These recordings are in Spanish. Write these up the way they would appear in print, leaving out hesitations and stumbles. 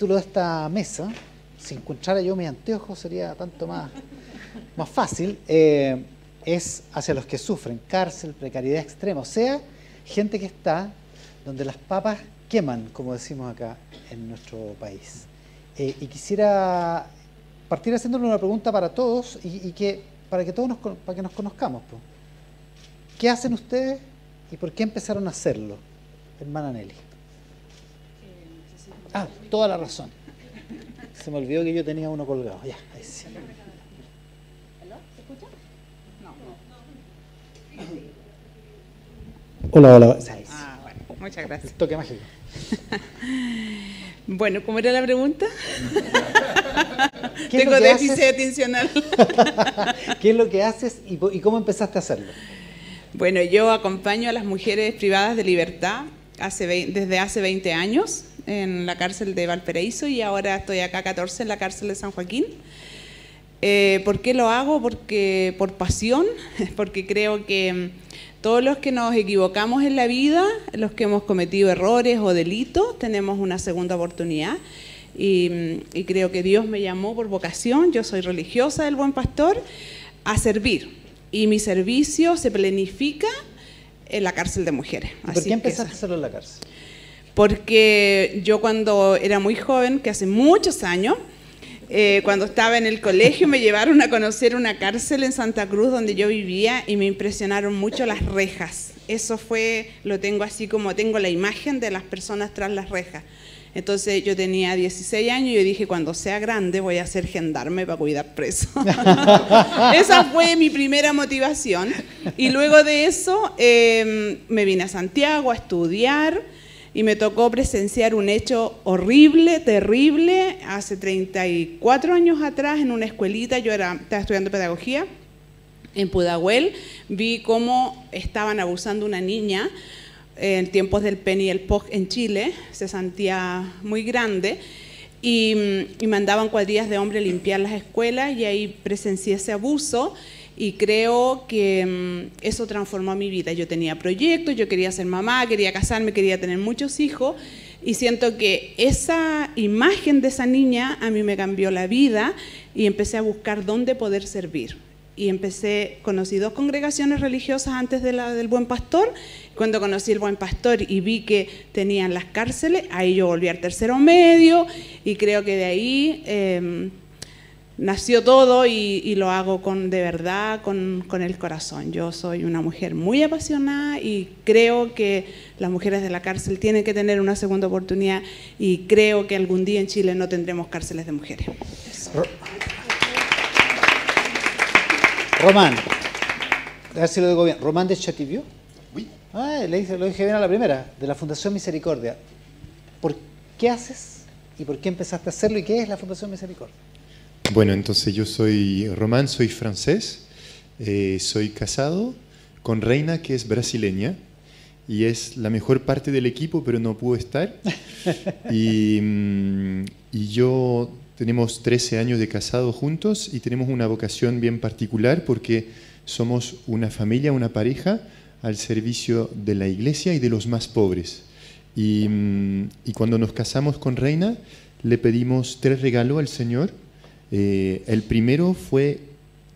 título de esta mesa, si encontrara yo mis anteojos sería tanto más fácil, es hacia los que sufren cárcel, precariedad extrema, o sea, gente que está donde las papas queman, como decimos acá en nuestro país. Y quisiera partir haciéndole una pregunta para todos para que nos conozcamos, pues. ¿Qué hacen ustedes y por qué empezaron a hacerlo, hermana Nelly? Toda la razón. Se me olvidó que yo tenía uno colgado. Ya, ahí sí. ¿Se escucha? No. Hola. Bueno, muchas gracias. Toque mágico. Bueno, ¿cómo era la pregunta? Tengo déficit atencional. ¿Qué es lo que haces y cómo empezaste a hacerlo? Bueno, yo acompaño a las mujeres privadas de libertad desde hace 20 años en la cárcel de Valparaíso y ahora estoy acá 14 en la cárcel de San Joaquín. ¿Por qué lo hago? Porque por pasión, porque creo que todos los que nos equivocamos en la vida, los que hemos cometido errores o delitos, tenemos una segunda oportunidad y creo que Dios me llamó por vocación, yo soy religiosa del Buen Pastor, a servir y mi servicio se planifica en la cárcel de mujeres. ¿Por qué empezaste a hacerlo en la cárcel? Porque yo cuando era muy joven, que hace muchos años, cuando estaba en el colegio me llevaron a conocer una cárcel en Santa Cruz donde yo vivía y me impresionaron mucho las rejas. Eso lo tengo así como tengo la imagen de las personas tras las rejas. Entonces yo tenía 16 años y yo dije, cuando sea grande voy a ser gendarme para cuidar presos. Esa fue mi primera motivación. Y luego de eso me vine a Santiago a estudiar y me tocó presenciar un hecho horrible, terrible, hace 34 años atrás en una escuelita. Yo estaba estudiando pedagogía en Pudahuel, vi cómo estaban abusando una niña en tiempos del PEN y el POC en Chile, se sentía muy grande y mandaban cuadrillas de hombres a limpiar las escuelas y ahí presencié ese abuso y creo que eso transformó mi vida. Yo tenía proyectos, yo quería ser mamá, quería casarme, quería tener muchos hijos y siento que esa imagen de esa niña a mí me cambió la vida y empecé a buscar dónde poder servir. Y conocí 2 congregaciones religiosas antes de la del Buen Pastor. Cuando conocí el Buen Pastor y vi que tenían las cárceles, ahí yo volví al tercero medio y creo que de ahí nació todo y lo hago de verdad, con el corazón. Yo soy una mujer muy apasionada y creo que las mujeres de la cárcel tienen que tener una segunda oportunidad y creo que algún día en Chile no tendremos cárceles de mujeres. Eso. Román, a ver si lo digo bien. Román de Chativió. Oui. Lo dije bien a la primera, de la Fundación Misericordia. ¿Por qué haces y por qué empezaste a hacerlo y qué es la Fundación Misericordia? Bueno, entonces yo soy Román, soy francés, soy casado con Reina, que es brasileña, y es la mejor parte del equipo, pero no pudo estar. Y yo tenemos 13 años de casado juntos y tenemos una vocación bien particular porque somos una familia, una pareja al servicio de la iglesia y de los más pobres. Y cuando nos casamos con Reina, le pedimos 3 regalos al Señor. El primero fue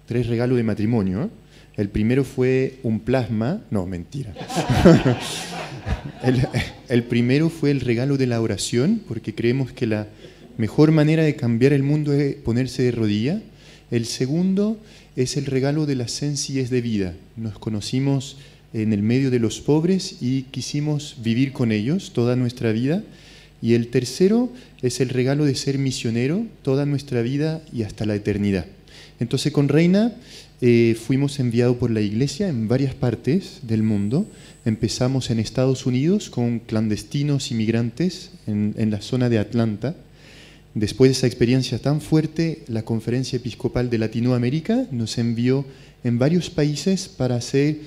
3 regalos de matrimonio, ¿eh? El primero fue un plasma, no, mentira. El primero fue el regalo de la oración, porque creemos que la mejor manera de cambiar el mundo es ponerse de rodillas. El segundo es el regalo de la sencillez de vida. Nos conocimos en el medio de los pobres y quisimos vivir con ellos toda nuestra vida. Y el tercero es el regalo de ser misionero toda nuestra vida y hasta la eternidad. Entonces con Reina fuimos enviados por la iglesia en varias partes del mundo. Empezamos en Estados Unidos con clandestinos inmigrantes en la zona de Atlanta. Después de esa experiencia tan fuerte, la Conferencia Episcopal de Latinoamérica nos envió en varios países para hacer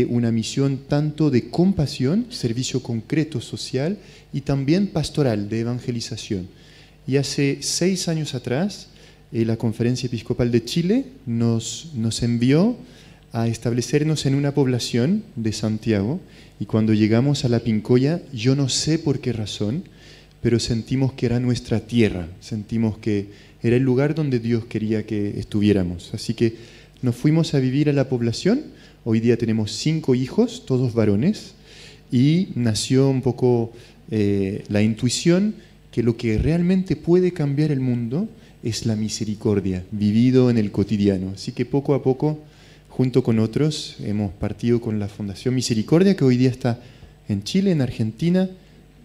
una misión tanto de compasión, servicio concreto social, y también pastoral, de evangelización. Y hace 6 años atrás, la Conferencia Episcopal de Chile nos envió a establecernos en una población de Santiago, y cuando llegamos a La Pincoya, yo no sé por qué razón, pero sentimos que era nuestra tierra, sentimos que era el lugar donde Dios quería que estuviéramos. Así que nos fuimos a vivir a la población. Hoy día tenemos 5 hijos, todos varones, y nació un poco la intuición que lo que realmente puede cambiar el mundo es la misericordia, vivido en el cotidiano. Así que poco a poco, junto con otros, hemos partido con la Fundación Misericordia, que hoy día está en Chile, en Argentina,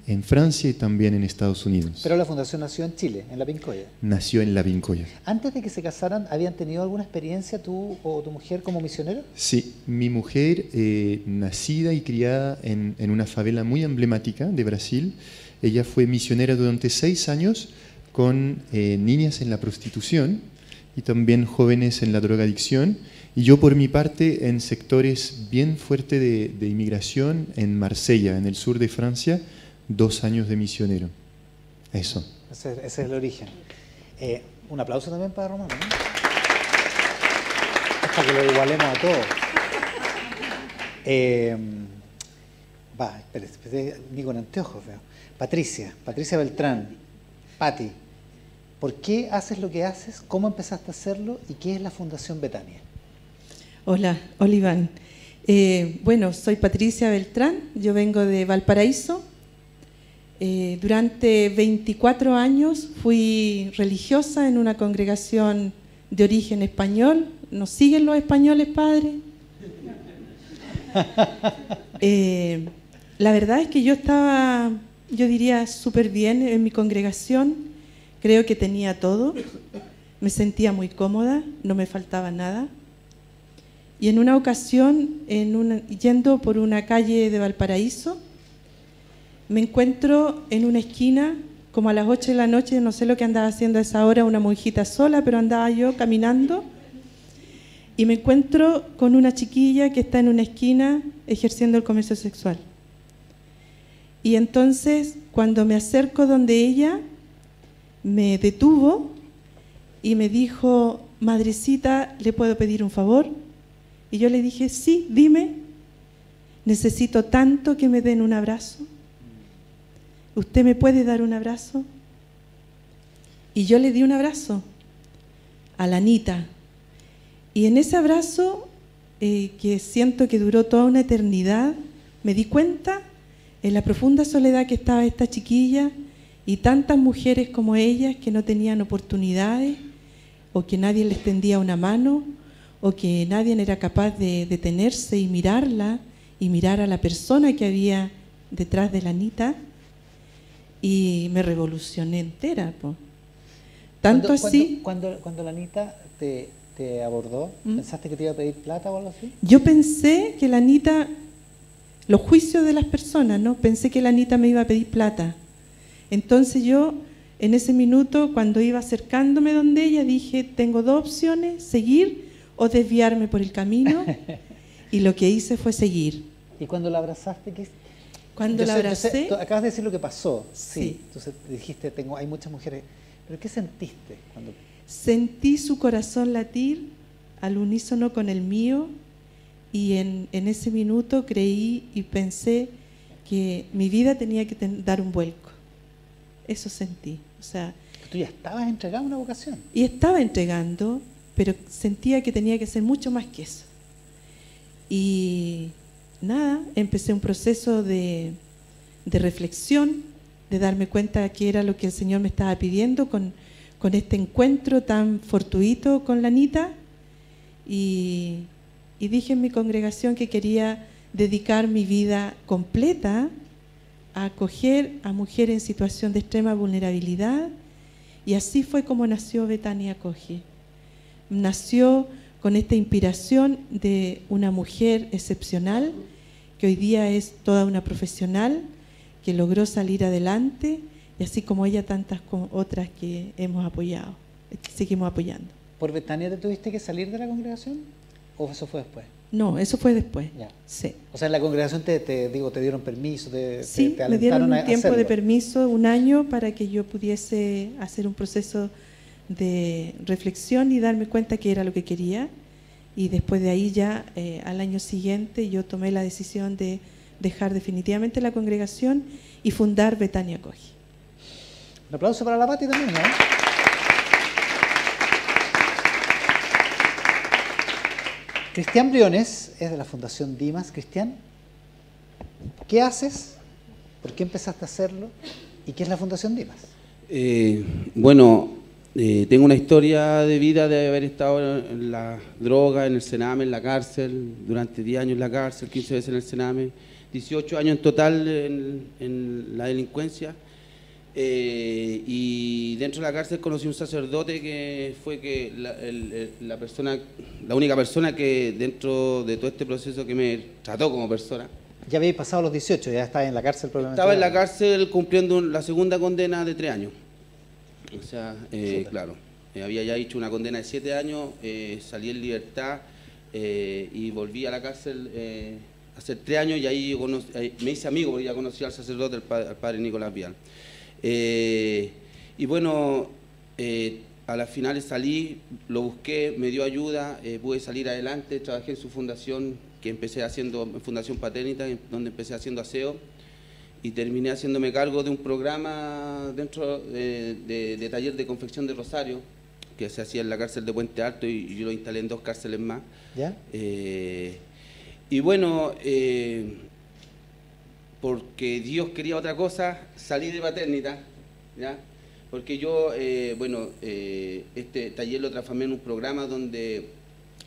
en Francia y también en Estados Unidos. Pero la fundación nació en Chile, en La Pincoya. Nació en La Pincoya. Antes de que se casaran, ¿habían tenido alguna experiencia tú o tu mujer como misionero? Sí, mi mujer, nacida y criada en una favela muy emblemática de Brasil, ella fue misionera durante 6 años con niñas en la prostitución y también jóvenes en la drogadicción. Y yo, por mi parte, en sectores bien fuertes de inmigración, en Marsella, en el sur de Francia, 2 años de misionero. Eso. Ese es el origen. Un aplauso también para Romano, ¿no? Es para que lo igualemos a todos. Espérate, ni con anteojos veo. Patricia Beltrán, Pati, ¿por qué haces lo que haces? ¿Cómo empezaste a hacerlo? ¿Y qué es la Fundación Betania? Hola, Iván. Bueno, soy Patricia Beltrán, yo vengo de Valparaíso. Durante 24 años fui religiosa en una congregación de origen español. ¿Nos siguen los españoles, padre? La verdad es que yo estaba, yo diría, súper bien en mi congregación. Creo que tenía todo. Me sentía muy cómoda, no me faltaba nada. Y en una ocasión, yendo por una calle de Valparaíso, me encuentro en una esquina, como a las 8 de la noche, no sé lo que andaba haciendo a esa hora, una monjita sola, pero andaba yo caminando, y me encuentro con una chiquilla que está en una esquina ejerciendo el comercio sexual. Y entonces, cuando me acerco donde ella, me detuvo y me dijo: madrecita, ¿le puedo pedir un favor? Y yo le dije: sí, dime. Necesito tanto que me den un abrazo. ¿Usted me puede dar un abrazo? Y yo le di un abrazo a la Anita. Y en ese abrazo, que siento que duró toda una eternidad, me di cuenta en la profunda soledad que estaba esta chiquilla y tantas mujeres como ellas que no tenían oportunidades, o que nadie les tendía una mano, o que nadie era capaz de detenerse y mirarla y mirar a la persona que había detrás de la Anita. Y me revolucioné entera, po. Tanto así. Cuando la Anita te abordó, ¿pensaste que te iba a pedir plata o algo así? Yo pensé que la Anita, los juicios de las personas, ¿no? Pensé que la Anita me iba a pedir plata. Entonces yo, en ese minuto, cuando iba acercándome donde ella, dije: tengo 2 opciones, seguir o desviarme por el camino. Y lo que hice fue seguir. ¿Y cuando la abrazaste, qué? Cuando la abracé, tú acabas de decir lo que pasó. Sí. Entonces dijiste: hay muchas mujeres. ¿Pero qué sentiste cuando? Sentí su corazón latir al unísono con el mío, y en ese minuto creí y pensé que mi vida tenía que dar un vuelco. Eso sentí. O sea, tú ya estabas entregando una vocación. Y estaba entregando, pero sentía que tenía que ser mucho más que eso. Y nada, empecé un proceso de reflexión, de darme cuenta que era lo que el Señor me estaba pidiendo con este encuentro tan fortuito con la Anita. Y dije en mi congregación que quería dedicar mi vida completa a acoger a mujeres en situación de extrema vulnerabilidad. Y así fue como nació Betania Acoge. Nació con esta inspiración de una mujer excepcional, que hoy día es toda una profesional, que logró salir adelante, y así como ella, tantas otras que hemos apoyado, que seguimos apoyando. ¿Por Betania te tuviste que salir de la congregación? ¿O eso fue después? No, eso fue después. Ya. Sí. O sea, en la congregación te dieron permiso, sí, te me dieron un tiempo hacerlo. de permiso, 1 año, para que yo pudiese hacer un proceso de reflexión y darme cuenta que era lo que quería. Y después de ahí ya, al año siguiente, yo tomé la decisión de dejar definitivamente la congregación y fundar Betania Acoge. Un aplauso para la Pati también, ¿no? Cristian Briones es de la Fundación Dimas. Cristian, ¿qué haces? ¿Por qué empezaste a hacerlo? ¿Y qué es la Fundación Dimas? Tengo una historia de vida de haber estado en la droga, en el Sename, en la cárcel, durante 10 años en la cárcel, 15 veces en el Sename, 18 años en total en la delincuencia. Y dentro de la cárcel conocí un sacerdote que fue la única persona que dentro de todo este proceso que me trató como persona. Ya habéis pasado los 18, ya estás en la cárcel probablemente. Estaba en la cárcel cumpliendo la segunda condena de 3 años. O sea, claro, había ya hecho una condena de 7 años, salí en libertad y volví a la cárcel hace 3 años y ahí me hice amigo porque ya conocí al sacerdote, al padre Nicolás Vial. Y bueno, a las finales salí, lo busqué, me dio ayuda, pude salir adelante, trabajé en su fundación, que empecé haciendo, en Fundación Paternita, donde empecé haciendo aseo, y terminé haciéndome cargo de un programa dentro de taller de confección de rosario, que se hacía en la cárcel de Puente Alto, y yo lo instalé en 2 cárceles más. ¿Ya? Y bueno, porque Dios quería otra cosa, salí de Paternita, ¿ya? Porque yo, este taller lo transformé en un programa donde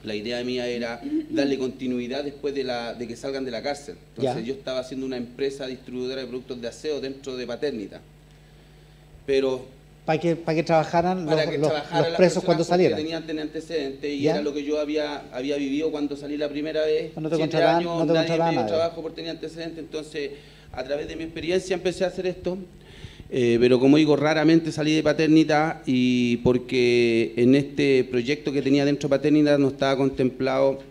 la idea mía era darle continuidad después de que salgan de la cárcel. Entonces yo estaba haciendo una empresa distribuidora de productos de aseo dentro de Paternita. Pero para que trabajaran los presos cuando salieran. Que tenían antecedentes y era lo que yo había vivido cuando salí la primera vez. Cuando te 7 años, años, nadie me dio trabajo por tener antecedentes. Entonces, a través de mi experiencia empecé a hacer esto. Pero como digo, raramente salí de Paternita, y porque en este proyecto que tenía dentro de Paternita no estaba contemplado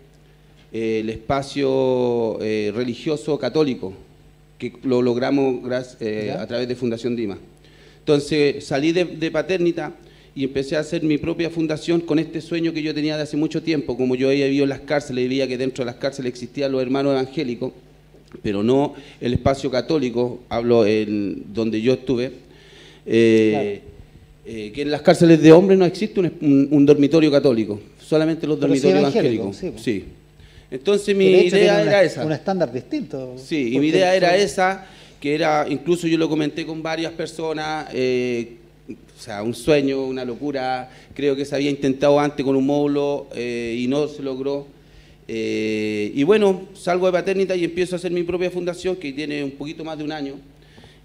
el espacio religioso católico, que lo logramos a través de Fundación Dimas. Entonces salí de Paternita y empecé a hacer mi propia fundación con este sueño que yo tenía de hace mucho tiempo. Como yo había vivido en las cárceles y veía que dentro de las cárceles existían los hermanos evangélicos, pero no el espacio católico, hablo donde yo estuve, que en las cárceles de hombres no existe un dormitorio católico, solamente los dormitorios evangélicos. Sí. Entonces mi idea era esa. Un estándar distinto. Sí, y mi idea era esa, que era, incluso yo lo comenté con varias personas, o sea, un sueño, una locura. Creo que se había intentado antes con un módulo y no se logró. Y bueno, salgo de Paternita y empiezo a hacer mi propia fundación, que tiene un poquito más de 1 año,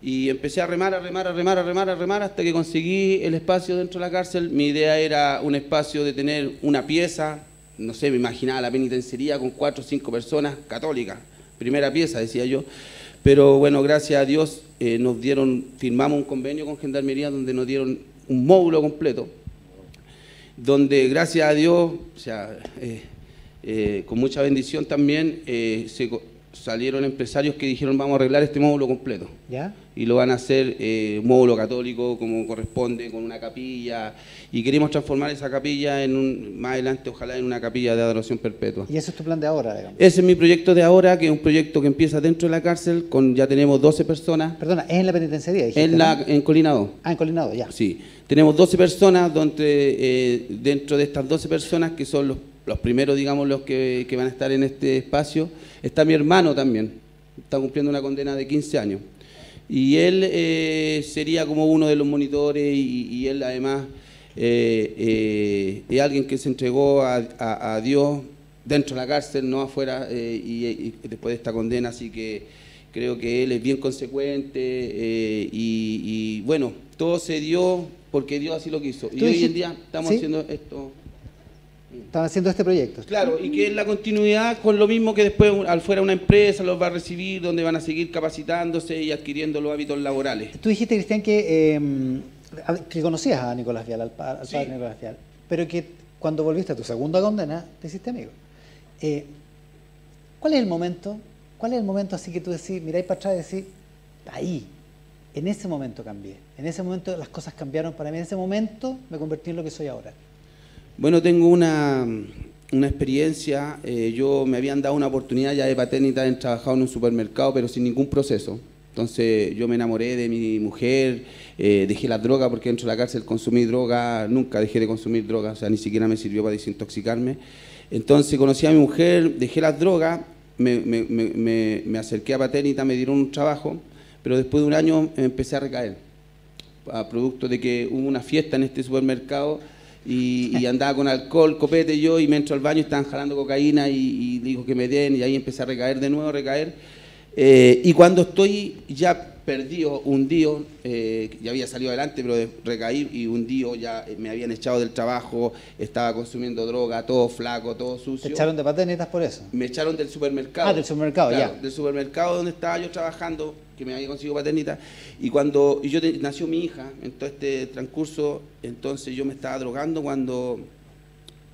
y empecé a remar hasta que conseguí el espacio dentro de la cárcel. Mi idea era un espacio de tener una pieza, no sé, me imaginaba la penitenciaría con 4 o 5 personas católicas, primera pieza, decía yo, pero bueno, gracias a Dios firmamos un convenio con Gendarmería donde nos dieron un módulo completo, donde gracias a Dios, o sea, con mucha bendición también, salieron empresarios que dijeron vamos a arreglar este módulo completo. ¿Ya? Y lo van a hacer módulo católico como corresponde, con una capilla, y queremos transformar esa capilla más adelante ojalá en una capilla de adoración perpetua. ¿Y ese es tu plan de ahora, digamos? Ese es mi proyecto de ahora, que es un proyecto que empieza dentro de la cárcel, ya tenemos 12 personas. Perdona, ¿es en la penitenciaría? Dijiste, en Colinado. Ah, en Colinado, ya. Sí, tenemos 12 personas, donde dentro de estas 12 personas, que son los primeros, digamos, los que van a estar en este espacio, está mi hermano también, está cumpliendo una condena de 15 años. Y él sería como uno de los monitores, y él además es alguien que se entregó a Dios dentro de la cárcel, no afuera, y después de esta condena, así que creo que él es bien consecuente, y bueno, todo se dio porque Dios así lo quiso. Y hoy en día estamos haciendo esto. Están haciendo este proyecto. Claro, y que es la continuidad con lo mismo que después al fuera una empresa los va a recibir, donde van a seguir capacitándose y adquiriendo los hábitos laborales. Tú dijiste, Cristian, que conocías a Nicolás Vial, al padre Nicolás Vial, pero que cuando volviste a tu segunda condena te hiciste amigo. ¿Cuál es el momento? ¿Cuál es el momento así que tú decís, miráis para atrás y decís, ahí, en ese momento cambié, en ese momento las cosas cambiaron para mí, en ese momento me convertí en lo que soy ahora? Bueno, tengo una experiencia, yo me habían dado una oportunidad ya de Paternita, en trabajado en un supermercado, pero sin ningún proceso. Entonces yo me enamoré de mi mujer, dejé las drogas porque dentro de la cárcel consumí droga, nunca dejé de consumir droga, o sea, ni siquiera me sirvió para desintoxicarme. Entonces conocí a mi mujer, dejé las drogas, me acerqué a Paternita, me dieron un trabajo, pero después de un año empecé a recaer, a producto de que hubo una fiesta en este supermercado y andaba con alcohol, copete yo, y me entro al baño y estaban jalando cocaína y digo que me den, y ahí empecé a recaer de nuevo, a recaer. Y cuando estoy ya perdido, hundido, ya había salido adelante, pero recaí y hundido, ya me habían echado del trabajo, estaba consumiendo droga, todo flaco, todo sucio. ¿Te echaron de Paternitas por eso? Me echaron del supermercado. Ah, del supermercado, claro, ya. del supermercado donde estaba yo trabajando, que me había conseguido Paternita, y nació mi hija, en todo este transcurso, entonces yo me estaba drogando cuando...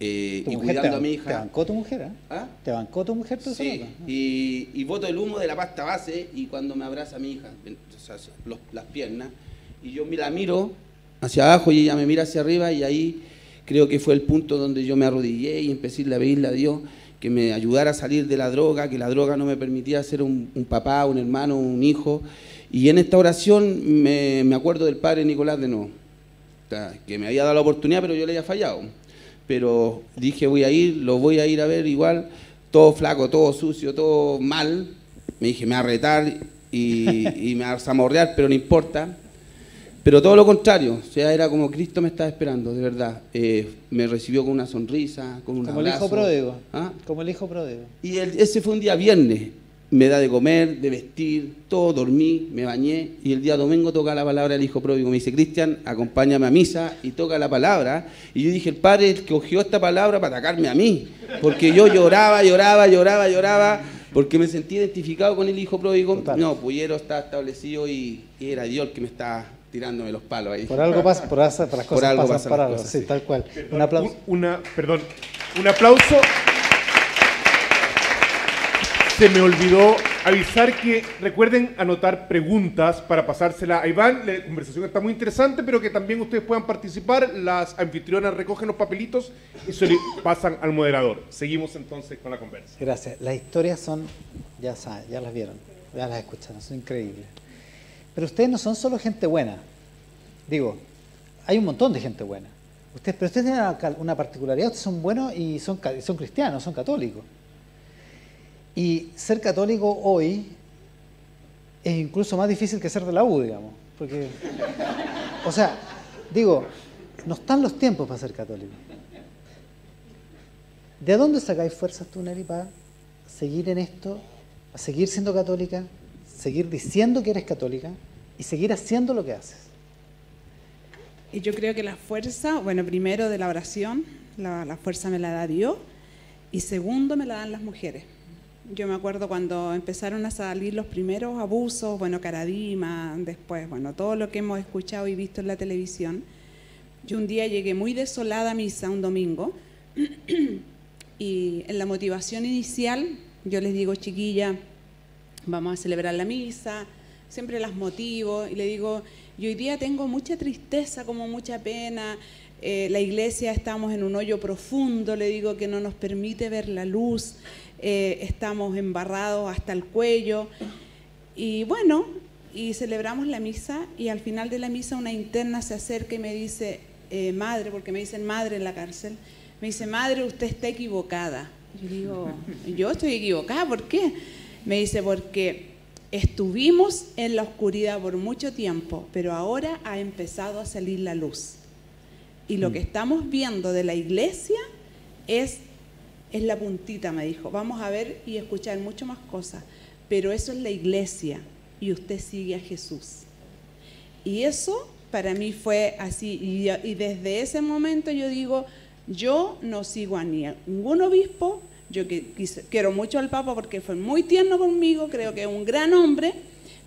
y cuidando a mi hija. ¿Te bancó tu mujer? ¿Ah? ¿Te bancó tu mujer? Sí, y boto el humo de la pasta base y cuando me abraza mi hija, o sea, las piernas, y yo la miro hacia abajo y ella me mira hacia arriba, y ahí creo que fue el punto donde yo me arrodillé y empecé a pedirle a Dios que me ayudara a salir de la droga, que la droga no me permitía ser un papá, un hermano, un hijo. Y en esta oración me acuerdo del padre Nicolás de nuevo, que me había dado la oportunidad, pero yo le había fallado. Pero dije, lo voy a ir a ver igual, todo flaco, todo sucio, todo mal. Me dije, me va a retar y me va a zamorrear, pero no importa. Pero todo lo contrario, o sea, era como Cristo me estaba esperando, de verdad. Me recibió con una sonrisa, con un abrazo. Como el hijo pródigo. ¿Ah? Como el hijo pródigo. Y ese fue un día viernes. Me da de comer, de vestir, todo, dormí, me bañé, y el día domingo toca la palabra el hijo pródigo. Me dice, Cristian, acompáñame a misa, y toca la palabra. Y yo dije, el padre cogió esta palabra para atacarme a mí, porque yo lloraba, porque me sentí identificado con el hijo pródigo. Total. No, Puyero está establecido y era Dios el que me está tirándome los palos ahí. Por algo pasa, por las cosas Por algo pasan pasan por las algo, cosas, sí, sí. tal cual. Perdón, Un aplauso. Un aplauso. Se me olvidó avisar que recuerden anotar preguntas para pasársela a Iván. La conversación está muy interesante, pero que también ustedes puedan participar. Las anfitrionas recogen los papelitos y se le pasan al moderador. Seguimos entonces con la conversa. Gracias. Las historias son, ya saben, ya las vieron, ya las escucharon, son increíbles. Pero ustedes no son solo gente buena. Digo, hay un montón de gente buena. Pero ustedes tienen una particularidad, ustedes son buenos y son cristianos, son católicos. Y ser católico hoy es incluso más difícil que ser de la U, digamos. Porque, o sea, digo, no están los tiempos para ser católico. ¿De dónde sacáis fuerzas tú, Nelly, para seguir en esto, a seguir siendo católica, seguir diciendo que eres católica y seguir haciendo lo que haces? Y yo creo que la fuerza, bueno, primero de la oración, la fuerza me la da Dios, y segundo me la dan las mujeres. Yo me acuerdo cuando empezaron a salir los primeros abusos, bueno, Caradima, después, bueno, todo lo que hemos escuchado y visto en la televisión. Yo un día llegué muy desolada a misa, un domingo, y en la motivación inicial yo les digo, chiquilla, vamos a celebrar la misa, siempre las motivo, y le digo, yo hoy día tengo mucha tristeza, como mucha pena, la iglesia estamos en un hoyo profundo, le digo que no nos permite ver la luz, estamos embarrados hasta el cuello, y bueno, y celebramos la misa, y al final de la misa una interna se acerca y me dice, madre, porque me dicen madre en la cárcel, me dice, madre, usted está equivocada. Yo digo, yo estoy equivocada, ¿por qué? Me dice, porque estuvimos en la oscuridad por mucho tiempo, pero ahora ha empezado a salir la luz. Y lo que estamos viendo de la iglesia es la puntita, me dijo. Vamos a ver y escuchar mucho más cosas, pero eso es la iglesia y usted sigue a Jesús. Y eso para mí fue así, y desde ese momento yo digo, yo no sigo a ningún obispo. Yo quiero mucho al Papa porque fue muy tierno conmigo, creo que es un gran hombre,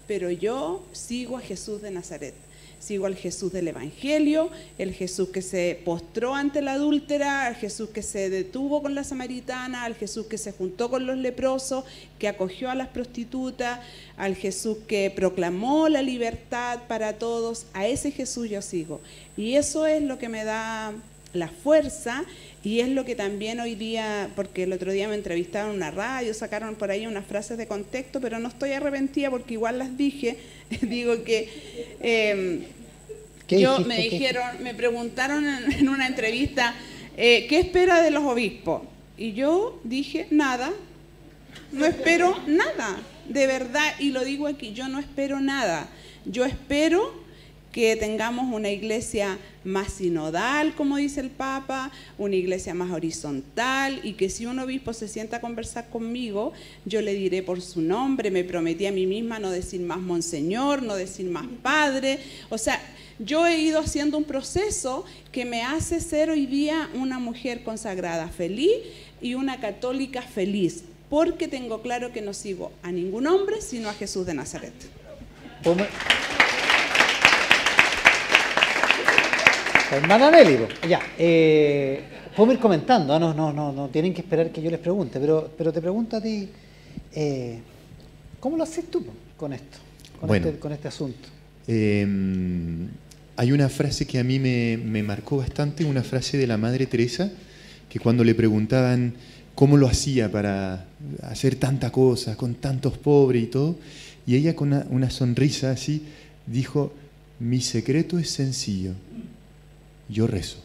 pero yo sigo a Jesús de Nazaret. Sigo al Jesús del Evangelio, el Jesús que se postró ante la adúltera, al Jesús que se detuvo con la samaritana, al Jesús que se juntó con los leprosos, que acogió a las prostitutas, al Jesús que proclamó la libertad para todos. A ese Jesús yo sigo. Y eso es lo que me da la fuerza, y es lo que también hoy día, porque el otro día me entrevistaron en una radio, sacaron por ahí unas frases de contexto, pero no estoy arrepentida porque igual las dije. Digo que me preguntaron en una entrevista, ¿qué espera de los obispos? Y yo dije, nada, no espero nada, de verdad, y lo digo aquí, yo no espero nada. Yo espero que tengamos una iglesia más sinodal, como dice el Papa, una iglesia más horizontal, y que si un obispo se sienta a conversar conmigo, yo le diré por su nombre. Me prometí a mí misma no decir más monseñor, no decir más padre. O sea, yo he ido haciendo un proceso que me hace ser hoy día una mujer consagrada feliz y una católica feliz, porque tengo claro que no sigo a ningún hombre, sino a Jesús de Nazaret. Hermana Nelly, ya, podemos ir comentando, no tienen que esperar que yo les pregunte, pero te pregunto a ti, ¿cómo lo haces tú con esto, con este asunto? Hay una frase que a mí me marcó bastante, una frase de la Madre Teresa, que cuando le preguntaban cómo lo hacía para hacer tanta cosa, con tantos pobres y todo, y ella con una sonrisa así, dijo, mi secreto es sencillo. Yo rezo.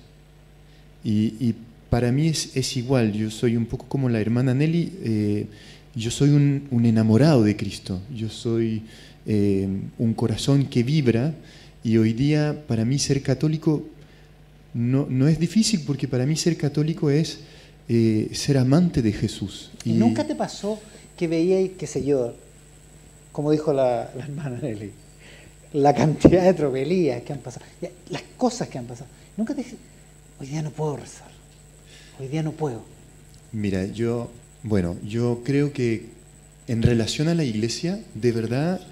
Y para mí es igual, yo soy un poco como la hermana Nelly, yo soy un enamorado de Cristo, yo soy un corazón que vibra, y hoy día para mí ser católico no es difícil, porque para mí ser católico es ser amante de Jesús. ¿Y nunca te pasó que veíais, qué sé yo, como dijo la hermana Nelly, la cantidad de tropelías que han pasado, las cosas que han pasado? Nunca te dije, hoy día no puedo rezar, hoy día no puedo. Mira, yo creo que en relación a la iglesia, de verdad,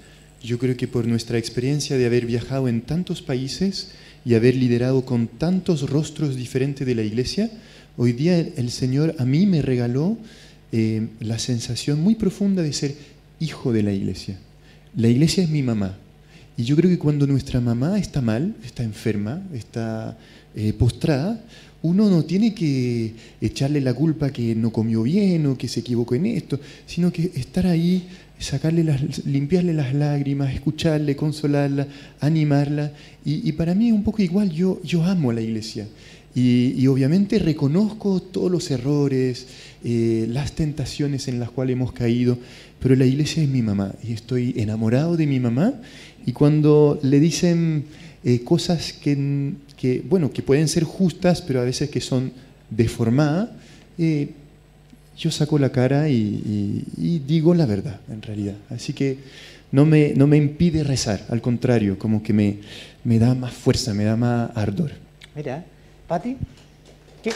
yo creo que por nuestra experiencia de haber viajado en tantos países y haber liderado con tantos rostros diferentes de la iglesia, hoy día el Señor a mí me regaló la sensación muy profunda de ser hijo de la iglesia. La iglesia es mi mamá. Y yo creo que cuando nuestra mamá está mal, está enferma, está postrada, uno no tiene que echarle la culpa que no comió bien o que se equivocó en esto, sino que estar ahí, limpiarle las lágrimas, escucharle, consolarla, animarla. Y para mí es un poco igual, yo amo a la iglesia. Y obviamente reconozco todos los errores, las tentaciones en las cuales hemos caído, pero la iglesia es mi mamá y estoy enamorado de mi mamá. Y cuando le dicen cosas que pueden ser justas, pero a veces que son deformadas, yo saco la cara y digo la verdad, en realidad. Así que no me impide rezar, al contrario, como que me da más fuerza, me da más ardor. Mira, Pati, ¿qué?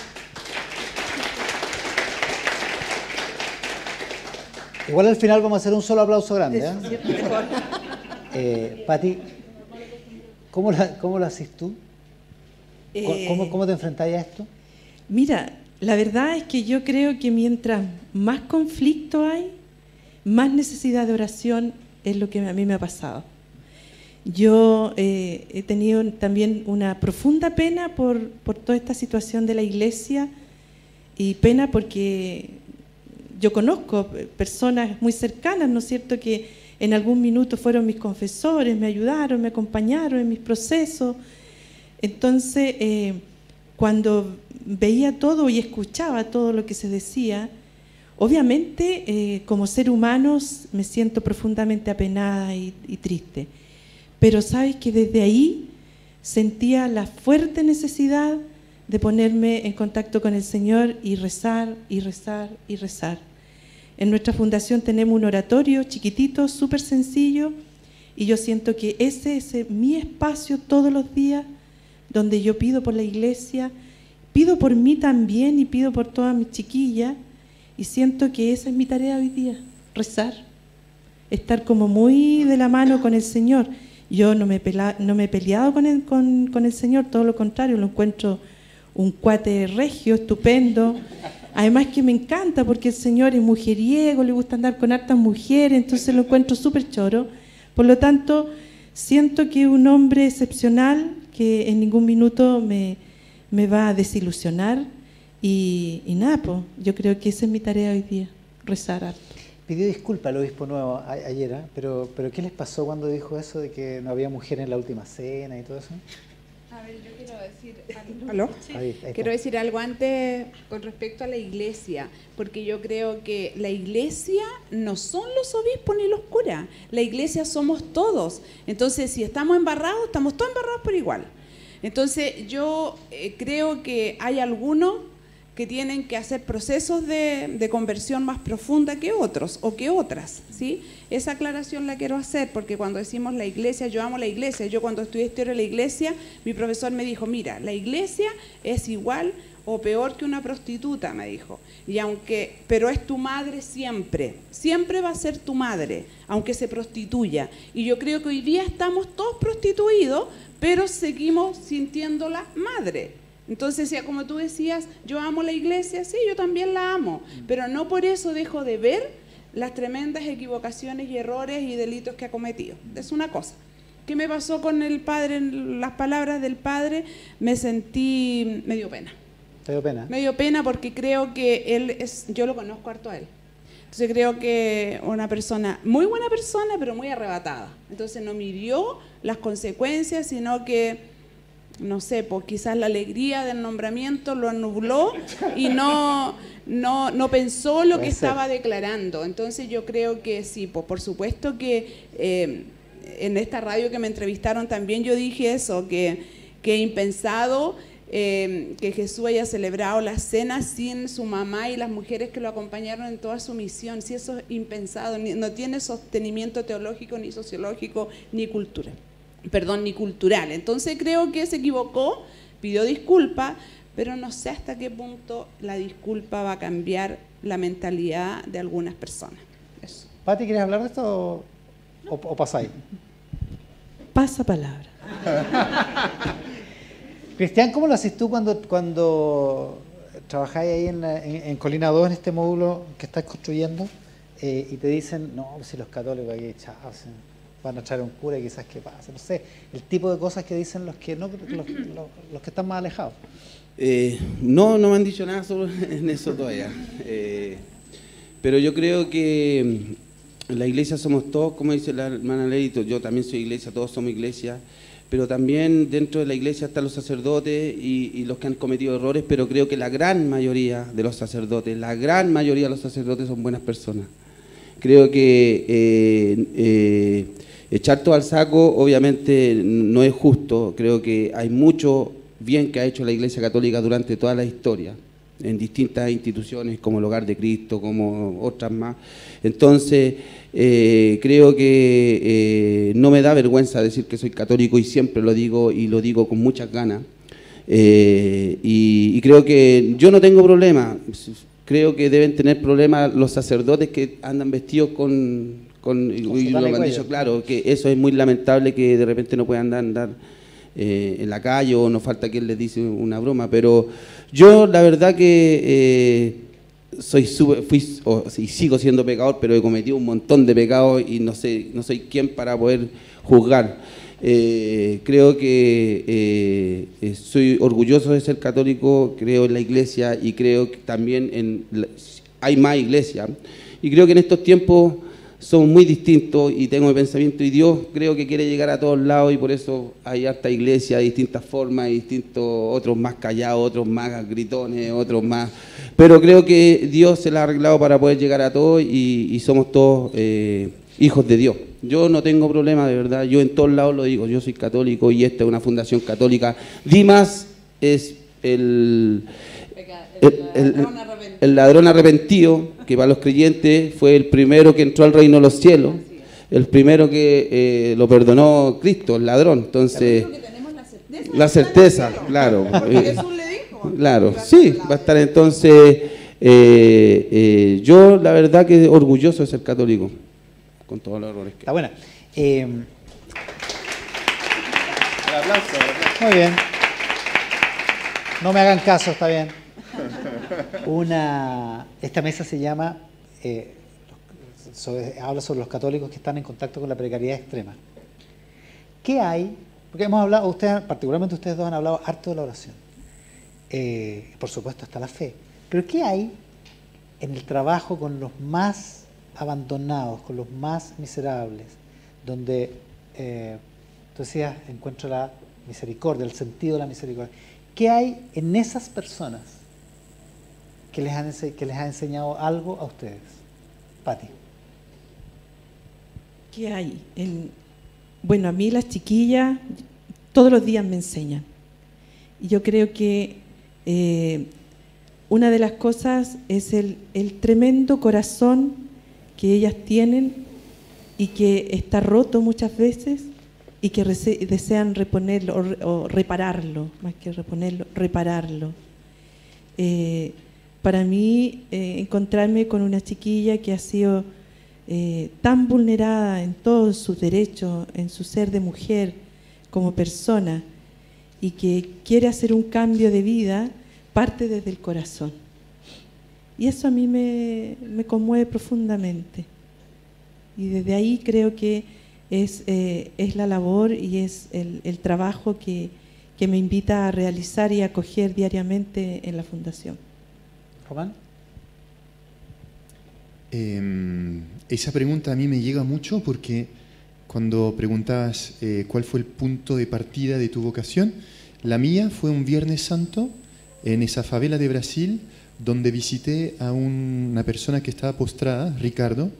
Igual al final vamos a hacer un solo aplauso grande, Pati, ¿cómo lo haces tú? ¿Cómo te enfrentas a esto? Mira, la verdad es que yo creo que mientras más conflicto hay, más necesidad de oración es lo que a mí me ha pasado. Yo he tenido también una profunda pena por toda esta situación de la iglesia, y pena porque yo conozco personas muy cercanas, ¿no es cierto?, que en algún minuto fueron mis confesores, me ayudaron, me acompañaron en mis procesos. Entonces, cuando veía todo y escuchaba todo lo que se decía, obviamente, como ser humano me siento profundamente apenada y triste. Pero sabes que desde ahí sentía la fuerte necesidad de ponerme en contacto con el Señor y rezar, y rezar, y rezar. En nuestra fundación tenemos un oratorio chiquitito, súper sencillo, y yo siento que ese es mi espacio todos los días, donde yo pido por la iglesia, pido por mí también y pido por todas mis chiquillas, y siento que esa es mi tarea hoy día, rezar, estar como muy de la mano con el Señor. Yo no me he peleado con el Señor, todo lo contrario, lo encuentro un cuate regio, estupendo. Además que me encanta porque el Señor es mujeriego, le gusta andar con hartas mujeres, entonces lo encuentro súper choro. Por lo tanto, siento que es un hombre excepcional que en ningún minuto me me va a desilusionar y nada, pues, yo creo que esa es mi tarea hoy día, rezar harto. Pidió disculpas al obispo nuevo ayer, ¿eh? Pero ¿qué les pasó cuando dijo eso de que no había mujeres en la última cena y todo eso? A ver, yo quiero decir algo. ¿Aló? Ahí Quiero está. decir algo antes con respecto a la iglesia, porque yo creo que la iglesia no son los obispos ni los curas, la iglesia somos todos. Entonces, si estamos embarrados, estamos todos embarrados por igual. Entonces, yo creo que hay algunos que tienen que hacer procesos de conversión más profunda que otros o que otras, ¿sí? Esa aclaración la quiero hacer porque cuando decimos la iglesia, yo amo la iglesia. Yo cuando estudié historia de la iglesia, mi profesor me dijo, mira, la iglesia es igual o peor que una prostituta, me dijo. Pero es tu madre siempre, siempre va a ser tu madre, aunque se prostituya. Y yo creo que hoy día estamos todos prostituidos, pero seguimos sintiéndola madre. Entonces, ya como tú decías, yo amo la iglesia, sí, yo también la amo, pero no por eso dejo de ver las tremendas equivocaciones y errores y delitos que ha cometido. Es una cosa. ¿Qué me pasó con el padre? En las palabras del padre me sentí, me dio pena. ¿Te dio pena? Me dio pena porque creo que él yo lo conozco harto a él. Entonces creo que una persona, muy buena persona, pero muy arrebatada. Entonces no midió las consecuencias, sino que no sé, pues quizás la alegría del nombramiento lo nubló y no pensó lo que estaba declarando. Entonces yo creo que sí, pues por supuesto que en esta radio que me entrevistaron también yo dije eso, que impensado que Jesús haya celebrado la cena sin su mamá y las mujeres que lo acompañaron en toda su misión. Si eso es impensado, no tiene sostenimiento teológico, ni sociológico, ni cultural. Entonces creo que se equivocó, pidió disculpas, pero no sé hasta qué punto la disculpa va a cambiar la mentalidad de algunas personas. Eso. Pati, ¿quieres hablar de esto o pasáis? Pasa palabra. Cristian, ¿cómo lo haces tú cuando trabajáis ahí en Colina 2, en este módulo que estás construyendo, y te dicen, no, si los católicos aquí echados, van a echar un cura y quizás qué pasa? No sé, el tipo de cosas que dicen los que están más alejados. No me han dicho nada en eso todavía. Pero yo creo que la iglesia somos todos, como dice la hermana Leito, yo también soy iglesia, todos somos iglesia, pero también dentro de la iglesia están los sacerdotes y los que han cometido errores, pero creo que la gran mayoría de los sacerdotes son buenas personas. Creo que echar todo al saco obviamente no es justo. Creo que hay mucho bien que ha hecho la Iglesia Católica durante toda la historia, en distintas instituciones como el Hogar de Cristo, como otras más. Entonces, creo que no me da vergüenza decir que soy católico y siempre lo digo y lo digo con muchas ganas. Y creo que yo no tengo problema. Creo que deben tener problemas los sacerdotes que andan vestidos con y lo han dicho claro, que eso es muy lamentable, que de repente no puedan andar en la calle o no falta quien les dice una broma, pero yo la verdad que sigo siendo pecador, pero he cometido un montón de pecados y no soy quien para poder juzgar. Creo que soy orgulloso de ser católico, creo en la iglesia y creo que también hay más iglesia, y creo que en estos tiempos somos muy distintos y tengo mi pensamiento, y Dios creo que quiere llegar a todos lados, y por eso hay harta iglesia de distintas formas, otros más callados, otros más gritones, otros más, pero creo que Dios se la ha arreglado para poder llegar a todos y somos todos hijos de Dios. Yo no tengo problema, de verdad, yo en todos lados lo digo, yo soy católico y esta es una fundación católica. Dimas es el ladrón arrepentido, que para los creyentes fue el primero que entró al reino de los cielos, el primero que lo perdonó Cristo, el ladrón. Entonces, la certeza, claro. Jesús le dijo. Claro, sí, va a estar entonces. Yo, la verdad, que orgulloso de ser católico, con todos los errores que. Está buena. Muy bien. No me hagan caso, está bien. Esta mesa se llama, habla sobre los católicos que están en contacto con la precariedad extrema. ¿Qué hay? Porque hemos hablado, particularmente ustedes dos han hablado harto de la oración. Por supuesto está la fe. Pero ¿qué hay en el trabajo con los más abandonados, con los más miserables, donde tú decías, encuentro la misericordia, el sentido de la misericordia? ¿Qué hay en esas personas que les ha enseñado algo a ustedes? Pati. ¿Qué hay? Bueno, a mí las chiquillas todos los días me enseñan. Y yo creo que una de las cosas es el tremendo corazón que ellas tienen y que está roto muchas veces y que desean reponerlo o repararlo, más que reponerlo, repararlo. Para mí, encontrarme con una chiquilla que ha sido tan vulnerada en todos sus derechos, en su ser de mujer, como persona, y que quiere hacer un cambio de vida, parte desde el corazón. Y eso a mí me conmueve profundamente. Y desde ahí creo que es la labor y es el trabajo que me invita a realizar y a acoger diariamente en la Fundación. Román. Esa pregunta a mí me llega mucho porque cuando preguntabas cuál fue el punto de partida de tu vocación, la mía fue un Viernes Santo en esa favela de Brasil donde visité a una persona que estaba postrada, Ricardo,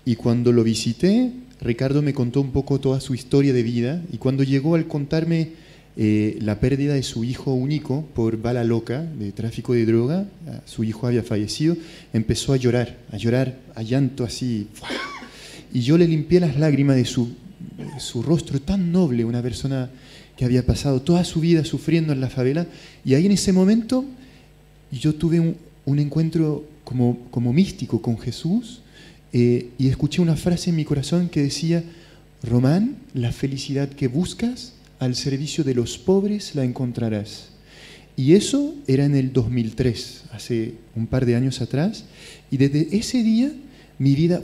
y cuando lo visité, Ricardo me contó un poco toda su historia de vida, y cuando llegó al contarme la pérdida de su hijo único por bala loca, de tráfico de droga, su hijo había fallecido, empezó a llorar, a llanto así, y yo le limpié las lágrimas de su rostro tan noble, una persona que había pasado toda su vida sufriendo en la favela, y ahí en ese momento yo tuve un encuentro como místico con Jesús, y escuché una frase en mi corazón que decía: Román, la felicidad que buscas al servicio de los pobres la encontrarás. Y eso era en el 2003, hace un par de años atrás, y desde ese día mi vida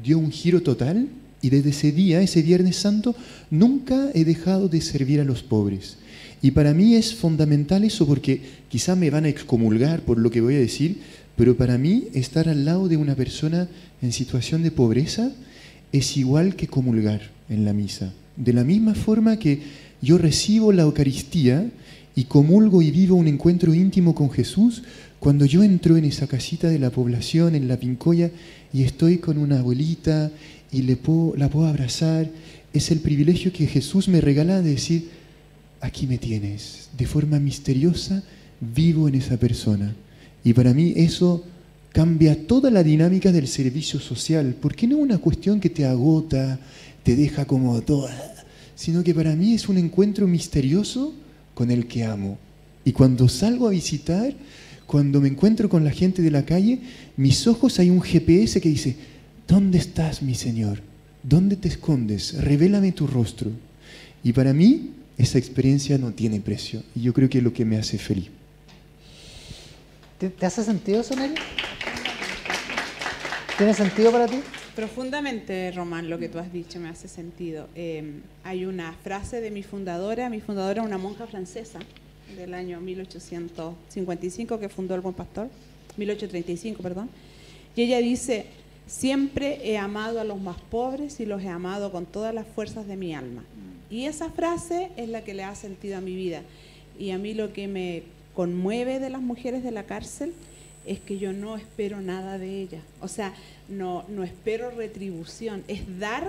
dio un giro total, y desde ese día, ese Viernes Santo, nunca he dejado de servir a los pobres. Y para mí es fundamental eso, porque quizá me van a excomulgar por lo que voy a decir, pero para mí estar al lado de una persona en situación de pobreza es igual que comulgar en la misa. De la misma forma que yo recibo la Eucaristía y comulgo y vivo un encuentro íntimo con Jesús, cuando yo entro en esa casita de la población, en la Pincoya, y estoy con una abuelita y la puedo abrazar, es el privilegio que Jesús me regala de decir: aquí me tienes, de forma misteriosa vivo en esa persona. Y para mí eso cambia toda la dinámica del servicio social, porque no es una cuestión que te agota, te deja como toda, sino que para mí es un encuentro misterioso con el que amo. Y cuando salgo a visitar, cuando me encuentro con la gente de la calle, mis ojos hay un GPS que dice: ¿dónde estás, mi Señor? ¿Dónde te escondes? Revélame tu rostro. Y para mí esa experiencia no tiene precio, y yo creo que es lo que me hace feliz. ¿Te hace sentido eso, Nelly? ¿Tiene sentido para ti? Profundamente, Román, lo que tú has dicho me hace sentido. Hay una frase de mi fundadora una monja francesa del año 1855 que fundó el Buen Pastor, 1835, perdón, y ella dice: siempre he amado a los más pobres y los he amado con todas las fuerzas de mi alma. Y esa frase es la que le ha sentido a mi vida. Y a mí lo que me conmueve de las mujeres de la cárcel es que yo no espero nada de ellas. O sea, no espero retribución. Es dar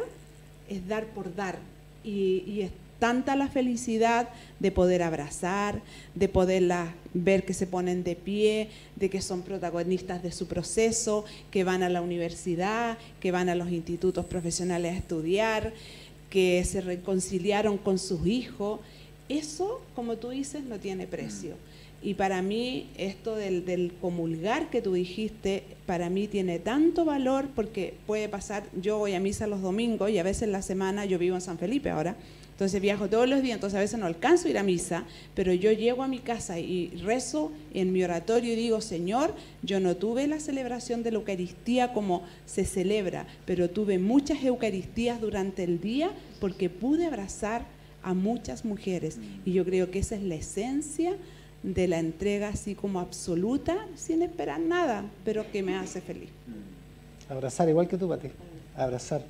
por dar. Y es tanta la felicidad de poder abrazar, de poderlas ver que se ponen de pie, de que son protagonistas de su proceso, que van a la universidad, que van a los institutos profesionales a estudiar, que se reconciliaron con sus hijos. Eso, como tú dices, no tiene precio. Y para mí, esto del comulgar que tú dijiste, para mí tiene tanto valor, porque puede pasar, yo voy a misa los domingos y a veces en la semana, yo vivo en San Felipe ahora, entonces viajo todos los días, entonces a veces no alcanzo a ir a misa, pero yo llego a mi casa y rezo en mi oratorio y digo: Señor, yo no tuve la celebración de la Eucaristía como se celebra, pero tuve muchas Eucaristías durante el día porque pude abrazar a muchas mujeres. Y yo creo que esa es la esencia de la entrega así como absoluta, sin esperar nada, pero que me hace feliz. Abrazar, igual que tú, Pati. Abrazar.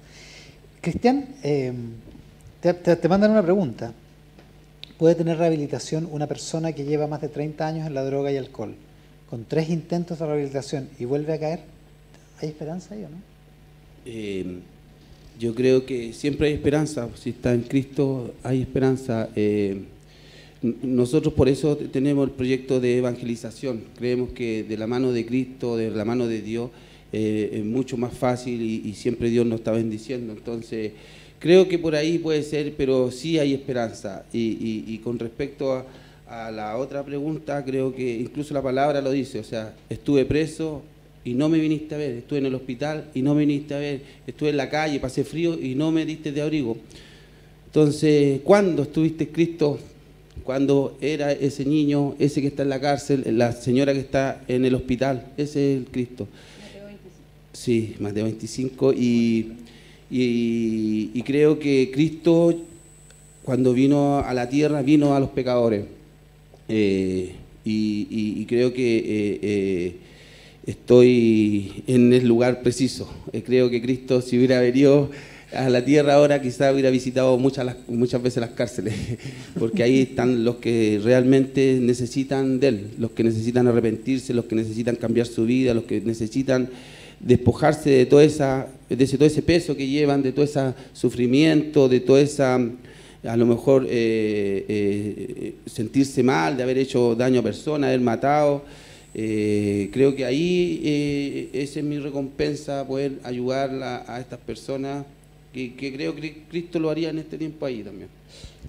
Cristian, te mandan una pregunta. ¿Puede tener rehabilitación una persona que lleva más de 30 años en la droga y alcohol? Con 3 intentos de rehabilitación y vuelve a caer, ¿hay esperanza ahí o no? Yo creo que siempre hay esperanza. Si está en Cristo, hay esperanza. Nosotros por eso tenemos el proyecto de evangelización. Creemos que de la mano de Cristo, de la mano de Dios, es mucho más fácil y siempre Dios nos está bendiciendo. Entonces, creo que por ahí puede ser, pero sí hay esperanza. Y con respecto a la otra pregunta, creo que incluso la palabra lo dice. O sea, estuve preso y no me viniste a ver. Estuve en el hospital y no me viniste a ver. Estuve en la calle, pasé frío y no me diste de abrigo. Entonces, ¿cuándo estuviste en Cristo? Cuando era ese niño, ese que está en la cárcel, la señora que está en el hospital, ese es el Cristo. Mateo 25. Sí, Mateo 25. Y creo que Cristo, cuando vino a la tierra, vino a los pecadores. Y creo que estoy en el lugar preciso. Creo que Cristo, si hubiera venido a la tierra ahora, quizás hubiera visitado muchas veces las cárceles, porque ahí están los que realmente necesitan de Él, los que necesitan arrepentirse, los que necesitan cambiar su vida, los que necesitan despojarse de todo ese peso que llevan, de todo ese sufrimiento, de toda esa, a lo mejor sentirse mal, de haber hecho daño a personas, haber matado. Creo que ahí esa es mi recompensa, poder ayudar a estas personas, que creo que Cristo lo haría en este tiempo ahí también.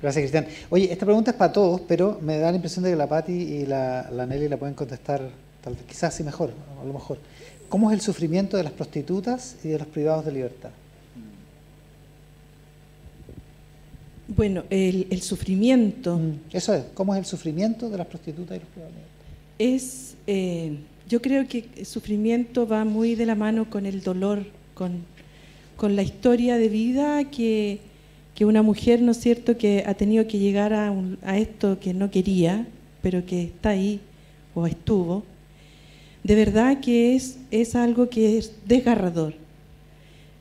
Gracias, Cristian. Oye, esta pregunta es para todos, pero me da la impresión de que la Pati y la Nelly la pueden contestar quizás así mejor, a lo mejor. ¿Cómo es el sufrimiento de las prostitutas y de los privados de libertad? Bueno, el sufrimiento... Eso es, ¿cómo es el sufrimiento de las prostitutas y los privados de libertad? Yo creo que el sufrimiento va muy de la mano con el dolor, con la historia de vida que una mujer, ¿no es cierto?, que ha tenido que llegar a esto que no quería, pero que está ahí o estuvo. De verdad que es algo que es desgarrador.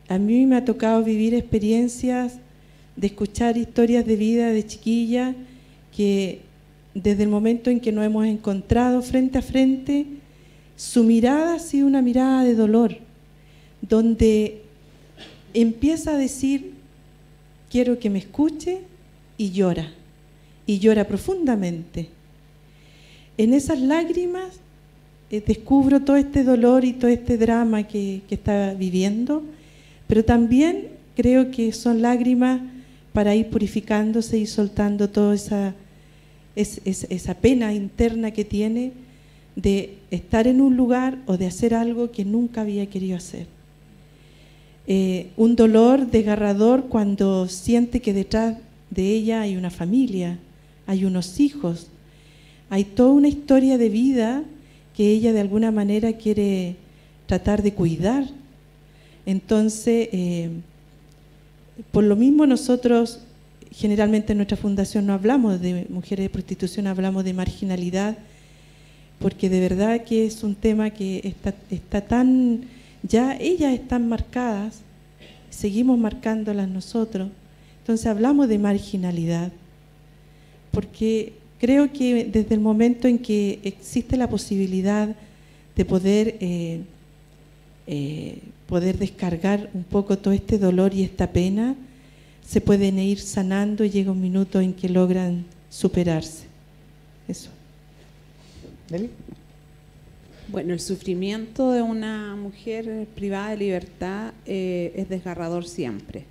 A mí me ha tocado vivir experiencias de escuchar historias de vida de chiquilla que desde el momento en que nos hemos encontrado frente a frente, su mirada ha sido una mirada de dolor, donde empieza a decir, quiero que me escuche, y llora profundamente. En esas lágrimas descubro todo este dolor y todo este drama que está viviendo, pero también creo que son lágrimas para ir purificándose y soltando toda esa pena interna que tiene de estar en un lugar o de hacer algo que nunca había querido hacer. Un dolor desgarrador cuando siente que detrás de ella hay una familia, hay unos hijos, hay toda una historia de vida que ella de alguna manera quiere tratar de cuidar. Entonces, por lo mismo nosotros generalmente en nuestra fundación no hablamos de mujeres de prostitución, hablamos de marginalidad, porque de verdad que es un tema que está tan, ya ellas están marcadas, seguimos marcándolas nosotros, entonces hablamos de marginalidad, porque creo que desde el momento en que existe la posibilidad de poder descargar un poco todo este dolor y esta pena, se pueden ir sanando y llega un minuto en que logran superarse. Eso. ¿Nelly? Bueno, el sufrimiento de una mujer privada de libertad es desgarrador siempre.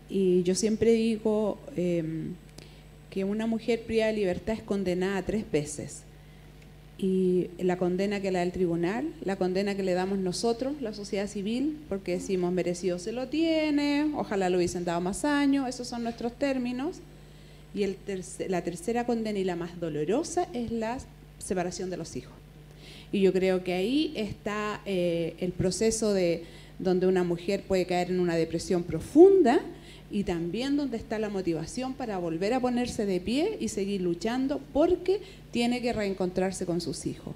Y yo siempre digo que una mujer privada de libertad es condenada 3 veces. Y la condena que le da el tribunal, la condena que le damos nosotros, la sociedad civil, porque decimos merecido se lo tiene, ojalá lo hubiesen dado más años, esos son nuestros términos. Y la tercera condena y la más dolorosa es la separación de los hijos. Y yo creo que ahí está el proceso de donde una mujer puede caer en una depresión profunda, y también donde está la motivación para volver a ponerse de pie y seguir luchando porque tiene que reencontrarse con sus hijos.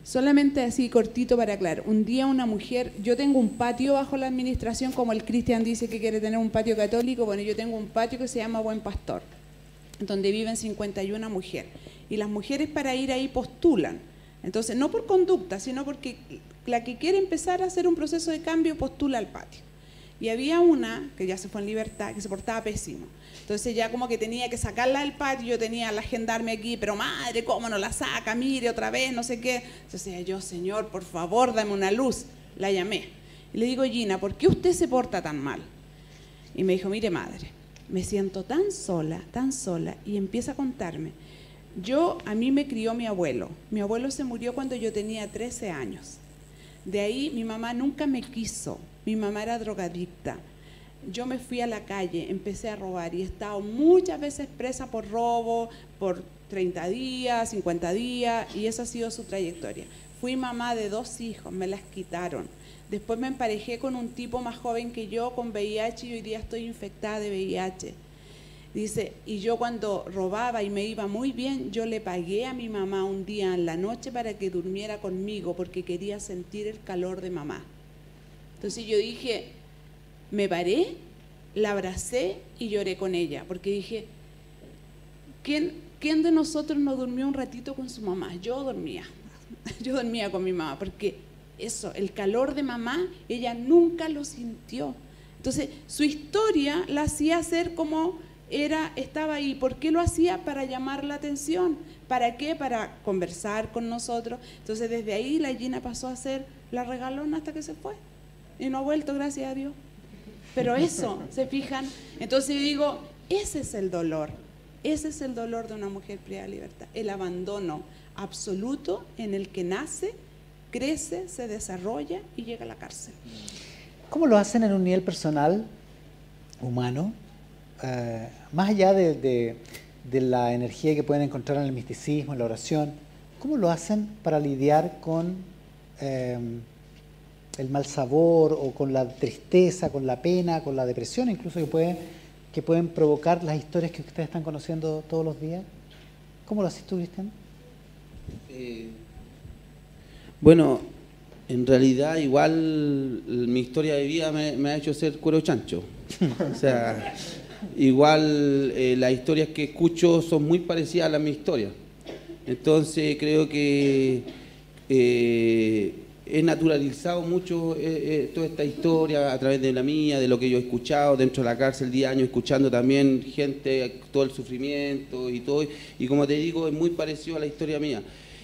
Solamente así cortito para aclarar, un día una mujer, yo tengo un patio bajo la administración, como el Cristian dice que quiere tener un patio católico, bueno, yo tengo un patio que se llama Buen Pastor, donde viven 51 mujeres, y las mujeres para ir ahí postulan, entonces no por conducta, sino porque la que quiere empezar a hacer un proceso de cambio postula al patio. Y había una, que ya se fue en libertad, que se portaba pésimo. Entonces ya como que tenía que sacarla del patio, yo tenía a la gendarme aquí, pero madre, ¿cómo no la saca? Mire, otra vez, no sé qué. Entonces decía yo, señor, por favor, dame una luz. La llamé. Y le digo, Gina, ¿por qué usted se porta tan mal? Y me dijo, mire, madre, me siento tan sola, y empieza a contarme. A mí me crió mi abuelo. Mi abuelo se murió cuando yo tenía 13 años. De ahí mi mamá nunca me quiso. Mi mamá era drogadicta. Yo me fui a la calle, empecé a robar y he estado muchas veces presa por robo, por 30 días, 50 días, y esa ha sido su trayectoria. Fui mamá de 2 hijos, me las quitaron. Después me emparejé con un tipo más joven que yo con VIH y hoy día estoy infectada de VIH. Dice, y yo cuando robaba y me iba muy bien, yo le pagué a mi mamá un día en la noche para que durmiera conmigo porque quería sentir el calor de mamá. Entonces yo dije, me paré, la abracé y lloré con ella, porque dije, ¿quién de nosotros no durmió un ratito con su mamá? Yo dormía con mi mamá, porque eso, el calor de mamá, ella nunca lo sintió. Entonces su historia la hacía ser como estaba ahí. ¿Por qué lo hacía? Para llamar la atención. ¿Para qué? Para conversar con nosotros. Entonces desde ahí la Gina pasó a ser la regalona hasta que se fue. Y no ha vuelto, gracias a Dios. Pero eso, ¿se fijan? Entonces yo digo, ese es el dolor de una mujer privada de libertad, el abandono absoluto en el que nace, crece, se desarrolla y llega a la cárcel. ¿Cómo lo hacen en un nivel personal, humano? Más allá de la energía que pueden encontrar en el misticismo, en la oración, ¿cómo lo hacen para lidiar con el mal sabor o con la tristeza, con la pena, con la depresión incluso que pueden provocar las historias que ustedes están conociendo todos los días? ¿Cómo lo haces tú, Cristian? Bueno, en realidad igual mi historia de vida me ha hecho ser cuero chancho. O sea, igual las historias que escucho son muy parecidas a las mis historias. Entonces creo que he naturalizado mucho toda esta historia a través de la mía, de lo que yo he escuchado dentro de la cárcel día a año, escuchando también gente, todo el sufrimiento y todo, y como te digo, es muy parecido a la historia mía.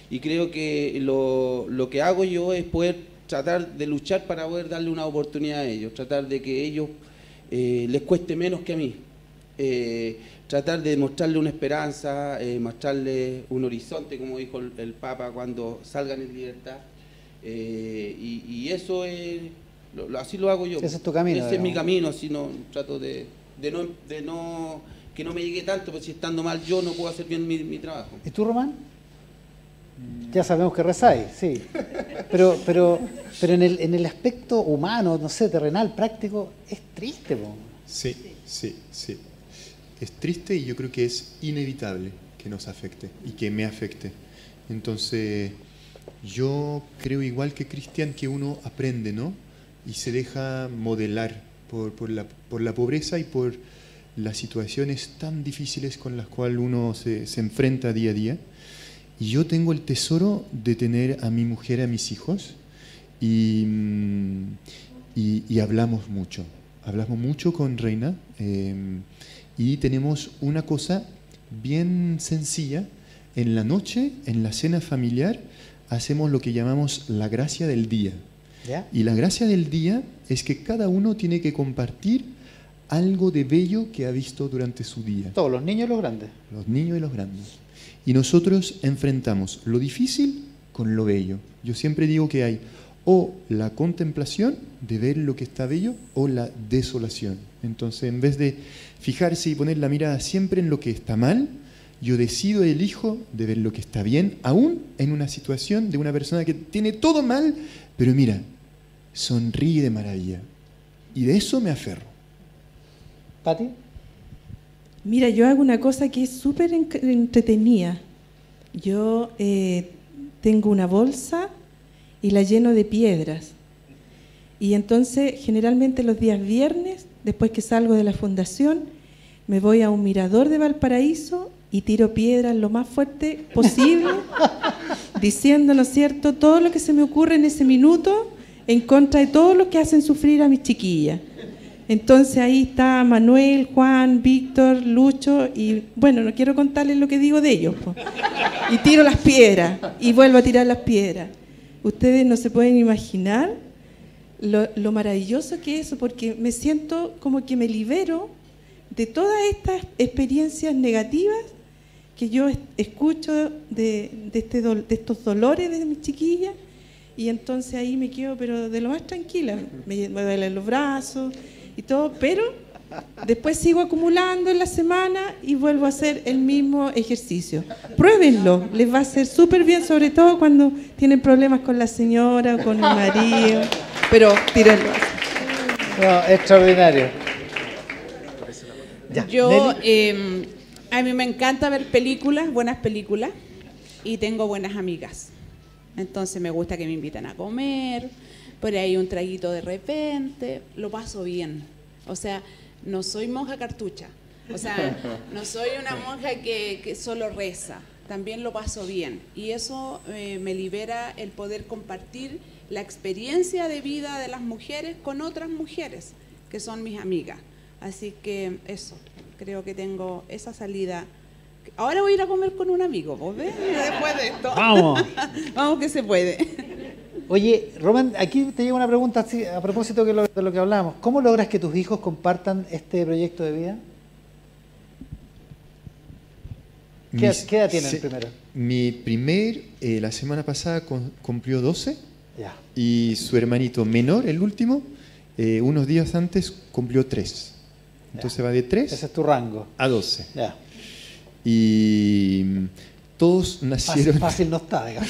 Y creo que lo que hago yo es poder tratar de luchar para poder darle una oportunidad a ellos, tratar de que ellos les cueste menos que a mí, tratar de mostrarle una esperanza, mostrarle un horizonte, como dijo el Papa, cuando salgan en libertad. Y eso es, así lo hago yo. Ese es tu camino. Ese es mi camino, así no trato de no que no me llegue tanto, porque si estando mal yo no puedo hacer bien mi trabajo. ¿Y tú, Román? Ya sabemos que rezáis, sí. Pero en el aspecto humano, no sé, terrenal, práctico, es triste, po. Sí. Es triste y yo creo que es inevitable que nos afecte y que me afecte. Entonces, yo creo igual que Cristian que uno aprende, ¿no? Y se deja modelar por la pobreza y por las situaciones tan difíciles con las cuales uno se enfrenta día a día. Y yo tengo el tesoro de tener a mi mujer, a mis hijos, y hablamos mucho con Reina, y tenemos una cosa bien sencilla. En la noche, en la cena familiar, hacemos lo que llamamos la gracia del día. ¿Ya? Y la gracia del día es que cada uno tiene que compartir algo de bello que ha visto durante su día. Todos, los niños y los grandes. Los niños y los grandes. Y nosotros enfrentamos lo difícil con lo bello. Yo siempre digo que hay o la contemplación de ver lo que está bello o la desolación. Entonces, en vez de fijarse y poner la mirada siempre en lo que está mal, yo elijo de ver lo que está bien, aún en una situación de una persona que tiene todo mal, pero mira, sonríe de maravilla. Y de eso me aferro. Pati. Mira, yo hago una cosa que es súper entretenida. Yo tengo una bolsa y la lleno de piedras. Y entonces, generalmente los días viernes, después que salgo de la fundación, me voy a un mirador de Valparaíso y tiro piedras lo más fuerte posible, diciendo, ¿no es cierto?, todo lo que se me ocurre en ese minuto en contra de todos los que hacen sufrir a mis chiquillas. Entonces ahí está Manuel, Juan, Víctor, Lucho, y bueno, no quiero contarles lo que digo de ellos, po. Y tiro las piedras, y vuelvo a tirar las piedras. Ustedes no se pueden imaginar lo maravilloso que es eso, porque me siento como que me libero de todas estas experiencias negativas que yo escucho de estos dolores de mis chiquillas, y entonces ahí me quedo, pero de lo más tranquila, me duelen los brazos y todo, pero después sigo acumulando en la semana y vuelvo a hacer el mismo ejercicio. Pruébenlo, les va a hacer súper bien, sobre todo cuando tienen problemas con la señora o con el marido, pero tírenlo. No, extraordinario. Ya, Yo, a mí me encanta ver películas, buenas películas, y tengo buenas amigas. Entonces me gusta que me inviten a comer, por ahí un traguito de repente, lo paso bien. O sea, no soy monja cartucha, o sea, no soy una monja que solo reza, también lo paso bien. Y eso me libera el poder compartir la experiencia de vida de las mujeres con otras mujeres, que son mis amigas. Así que eso, creo que tengo esa salida. Ahora voy a ir a comer con un amigo, ¿vos ves? Después de esto. Vamos. Vamos que se puede. Oye, Román, aquí te llega una pregunta así, a propósito de lo que hablábamos. ¿Cómo logras que tus hijos compartan este proyecto de vida? ¿Qué edad tienen primero? Mi primer, la semana pasada cumplió 12. Ya. Y su hermanito menor, el último, unos días antes cumplió 3. Entonces va de 3 Ese es tu rango. a 12. Ya. Y todos nacieron... Fácil no está, digamos.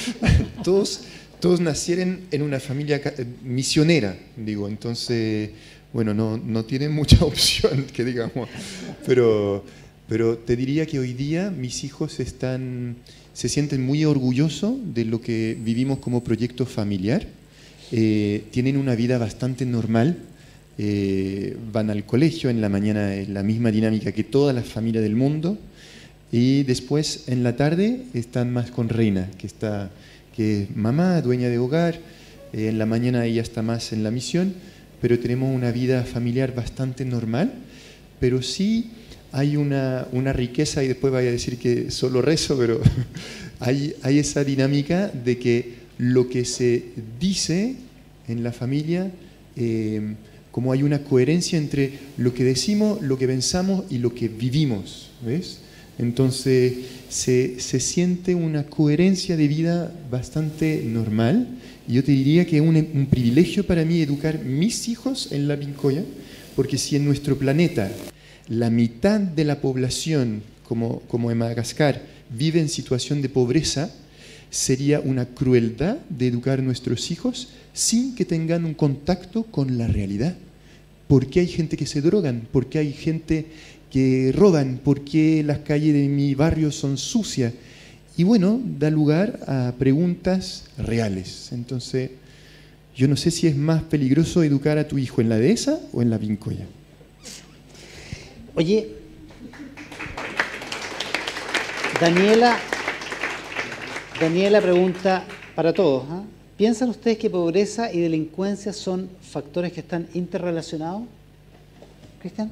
todos nacieron en una familia misionera, digo. Entonces, bueno, no tienen mucha opción, que digamos. Pero te diría que hoy día mis hijos se sienten muy orgullosos de lo que vivimos como proyecto familiar. Tienen una vida bastante normal. Van al colegio en la mañana, es la misma dinámica que todas las familias del mundo, y después en la tarde están más con Reina, que es mamá, dueña de hogar. En la mañana ella está más en la misión, pero tenemos una vida familiar bastante normal, pero sí hay una riqueza, y después voy a decir que solo rezo, pero hay esa dinámica de que lo que se dice en la familia, como hay una coherencia entre lo que decimos, lo que pensamos y lo que vivimos, ¿ves? Entonces se siente una coherencia de vida bastante normal, y yo te diría que es un privilegio para mí educar mis hijos en la Pincoya, porque si en nuestro planeta la mitad de la población, como en Madagascar, vive en situación de pobreza, sería una crueldad de educar a nuestros hijos sin que tengan un contacto con la realidad. ¿Por qué hay gente que se drogan? ¿Por qué hay gente que roban? ¿Por qué las calles de mi barrio son sucias? Y bueno, da lugar a preguntas reales. Entonces, yo no sé si es más peligroso educar a tu hijo en la dehesa o en la Pincoya. Oye, Daniela pregunta para todos, ¿eh? ¿Piensan ustedes que pobreza y delincuencia son factores que están interrelacionados? ¿Cristian?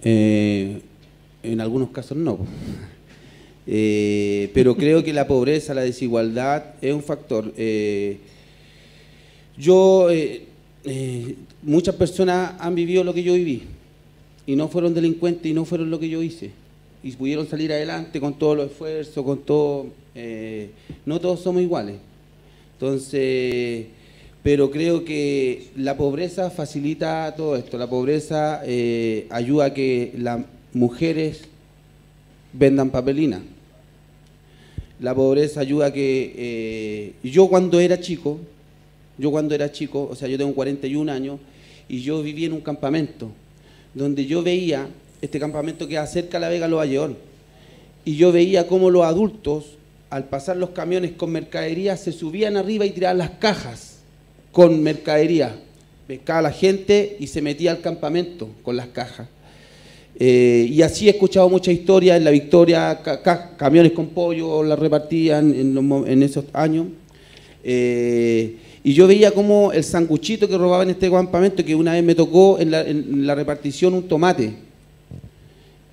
En algunos casos no. Pero creo que la pobreza, la desigualdad es un factor. Muchas personas han vivido lo que yo viví y no fueron delincuentes y no fueron lo que yo hice. Y pudieron salir adelante con todos los esfuerzos, con todo. No todos somos iguales. Entonces, pero creo que la pobreza facilita todo esto. La pobreza ayuda a que las mujeres vendan papelina. La pobreza ayuda a que... yo cuando era chico, o sea, yo tengo 41 años, y yo viví en un campamento, donde yo veía, este campamento queda cerca de La Vega, Los Valleón, y yo veía cómo los adultos, al pasar los camiones con mercadería, se subían arriba y tiraban las cajas con mercadería. Pescaba la gente y se metía al campamento con las cajas. Y así he escuchado muchas historias. En La Victoria, camiones con pollo las repartían en esos años. Y yo veía como el sanguchito que robaban en este campamento, que una vez me tocó en la repartición un tomate.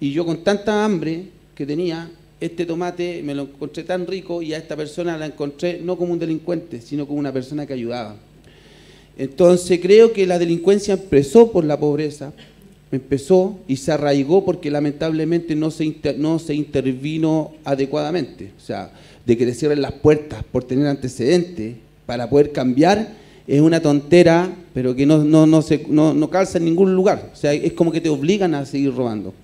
Y yo con tanta hambre que tenía, este tomate me lo encontré tan rico y a esta persona la encontré no como un delincuente, sino como una persona que ayudaba. Entonces creo que la delincuencia empezó por la pobreza, empezó y se arraigó porque lamentablemente no se intervino adecuadamente. O sea, de que te cierren las puertas por tener antecedentes para poder cambiar es una tontera, pero que no calza en ningún lugar. O sea, es como que te obligan a seguir robando.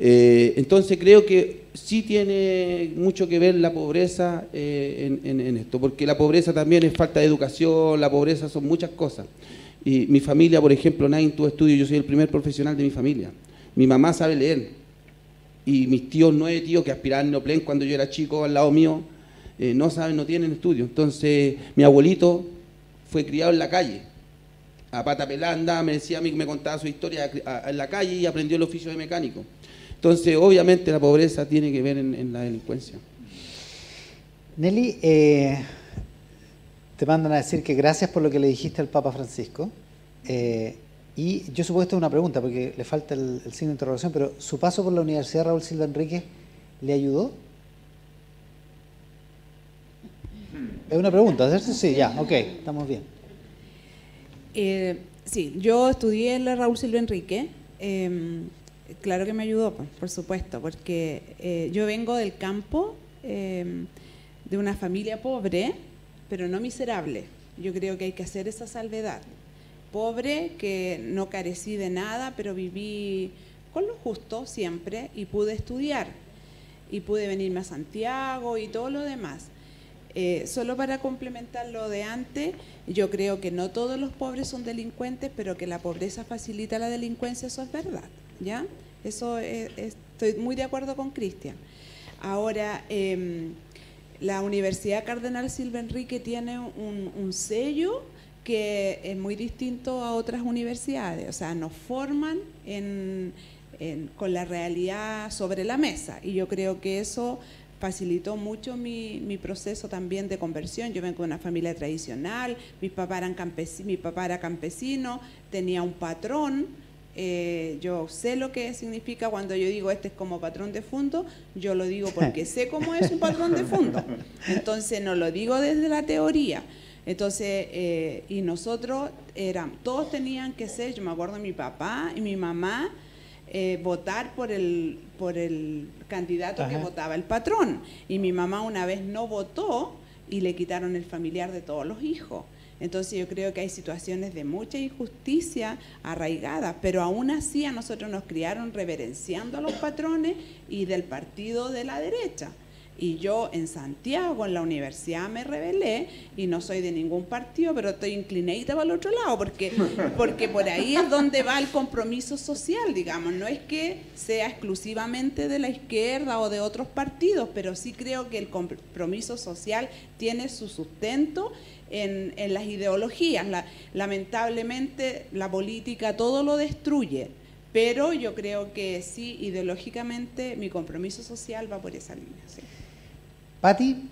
Entonces creo que sí tiene mucho que ver la pobreza en esto, porque la pobreza también es falta de educación, la pobreza son muchas cosas. Y mi familia, por ejemplo, nadie tuvo estudio, yo soy el primer profesional de mi familia. Mi mamá sabe leer, y mis tíos, 9 tíos que aspiraban en Neoplen cuando yo era chico al lado mío, no saben, no tienen estudio. Entonces mi abuelito fue criado en la calle, a pata pelanda, me decía a mí, me contaba su historia en la calle y aprendió el oficio de mecánico. Entonces, obviamente, la pobreza tiene que ver en la delincuencia. Nelly, te mandan a decir que gracias por lo que le dijiste al Papa Francisco. Y yo supongo esto es una pregunta, porque le falta el signo de interrogación, pero ¿su paso por la Universidad Raúl Silva Enríquez le ayudó? Es una pregunta, ¿cierto? Sí, ya, ok, estamos bien. Sí, yo estudié en la Raúl Silva Enríquez. Claro que me ayudó, por supuesto, porque yo vengo del campo, de una familia pobre, pero no miserable. Yo creo que hay que hacer esa salvedad. Pobre, que no carecí de nada, pero viví con lo justo siempre y pude estudiar. Y pude venirme a Santiago y todo lo demás. Solo para complementar lo de antes, yo creo que no todos los pobres son delincuentes, pero que la pobreza facilita la delincuencia, eso es verdad, ¿ya? Eso estoy muy de acuerdo con Cristian. Ahora, la Universidad Cardenal Silva Enríquez tiene un sello que es muy distinto a otras universidades, o sea, nos forman con la realidad sobre la mesa, y yo creo que eso facilitó mucho mi proceso también de conversión. Yo vengo de una familia tradicional, mi papá era campesino, tenía un patrón. Yo sé lo que significa cuando yo digo este es como patrón de fondo, yo lo digo porque sé cómo es un patrón de fondo. Entonces no lo digo desde la teoría. Entonces, y nosotros todos tenían que ser, yo me acuerdo de mi papá y mi mamá, votar por el candidato que votaba el patrón. Y mi mamá una vez no votó y le quitaron el familiar de todos los hijos. Entonces yo creo que hay situaciones de mucha injusticia arraigadas, pero aún así a nosotros nos criaron reverenciando a los patrones y del partido de la derecha. Y yo en Santiago, en la universidad, me rebelé y no soy de ningún partido, pero estoy inclinadita para el otro lado, porque por ahí es donde va el compromiso social, digamos. No es que sea exclusivamente de la izquierda o de otros partidos, pero sí creo que el compromiso social tiene su sustento en las ideologías. Lamentablemente la política todo lo destruye, pero yo creo que sí, ideológicamente mi compromiso social va por esa línea. Sí. Pati,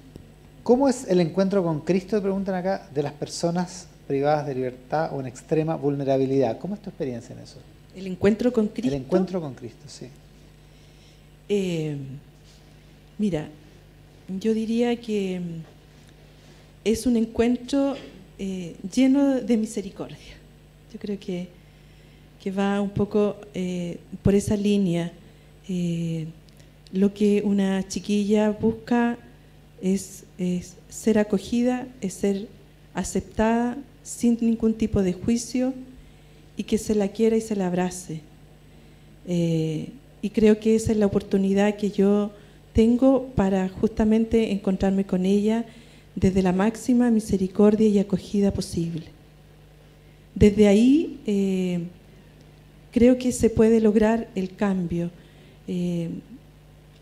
¿cómo es el encuentro con Cristo, preguntan acá, de las personas privadas de libertad o en extrema vulnerabilidad? ¿Cómo es tu experiencia en eso? ¿El encuentro con Cristo? El encuentro con Cristo, sí. Mira, yo diría que es un encuentro lleno de misericordia. Yo creo que va un poco por esa línea. Lo que una chiquilla busca es ser acogida, es ser aceptada sin ningún tipo de juicio y que se la quiera y se la abrace. Y creo que esa es la oportunidad que yo tengo para justamente encontrarme con ella desde la máxima misericordia y acogida posible. desde ahí creo que se puede lograr el cambio.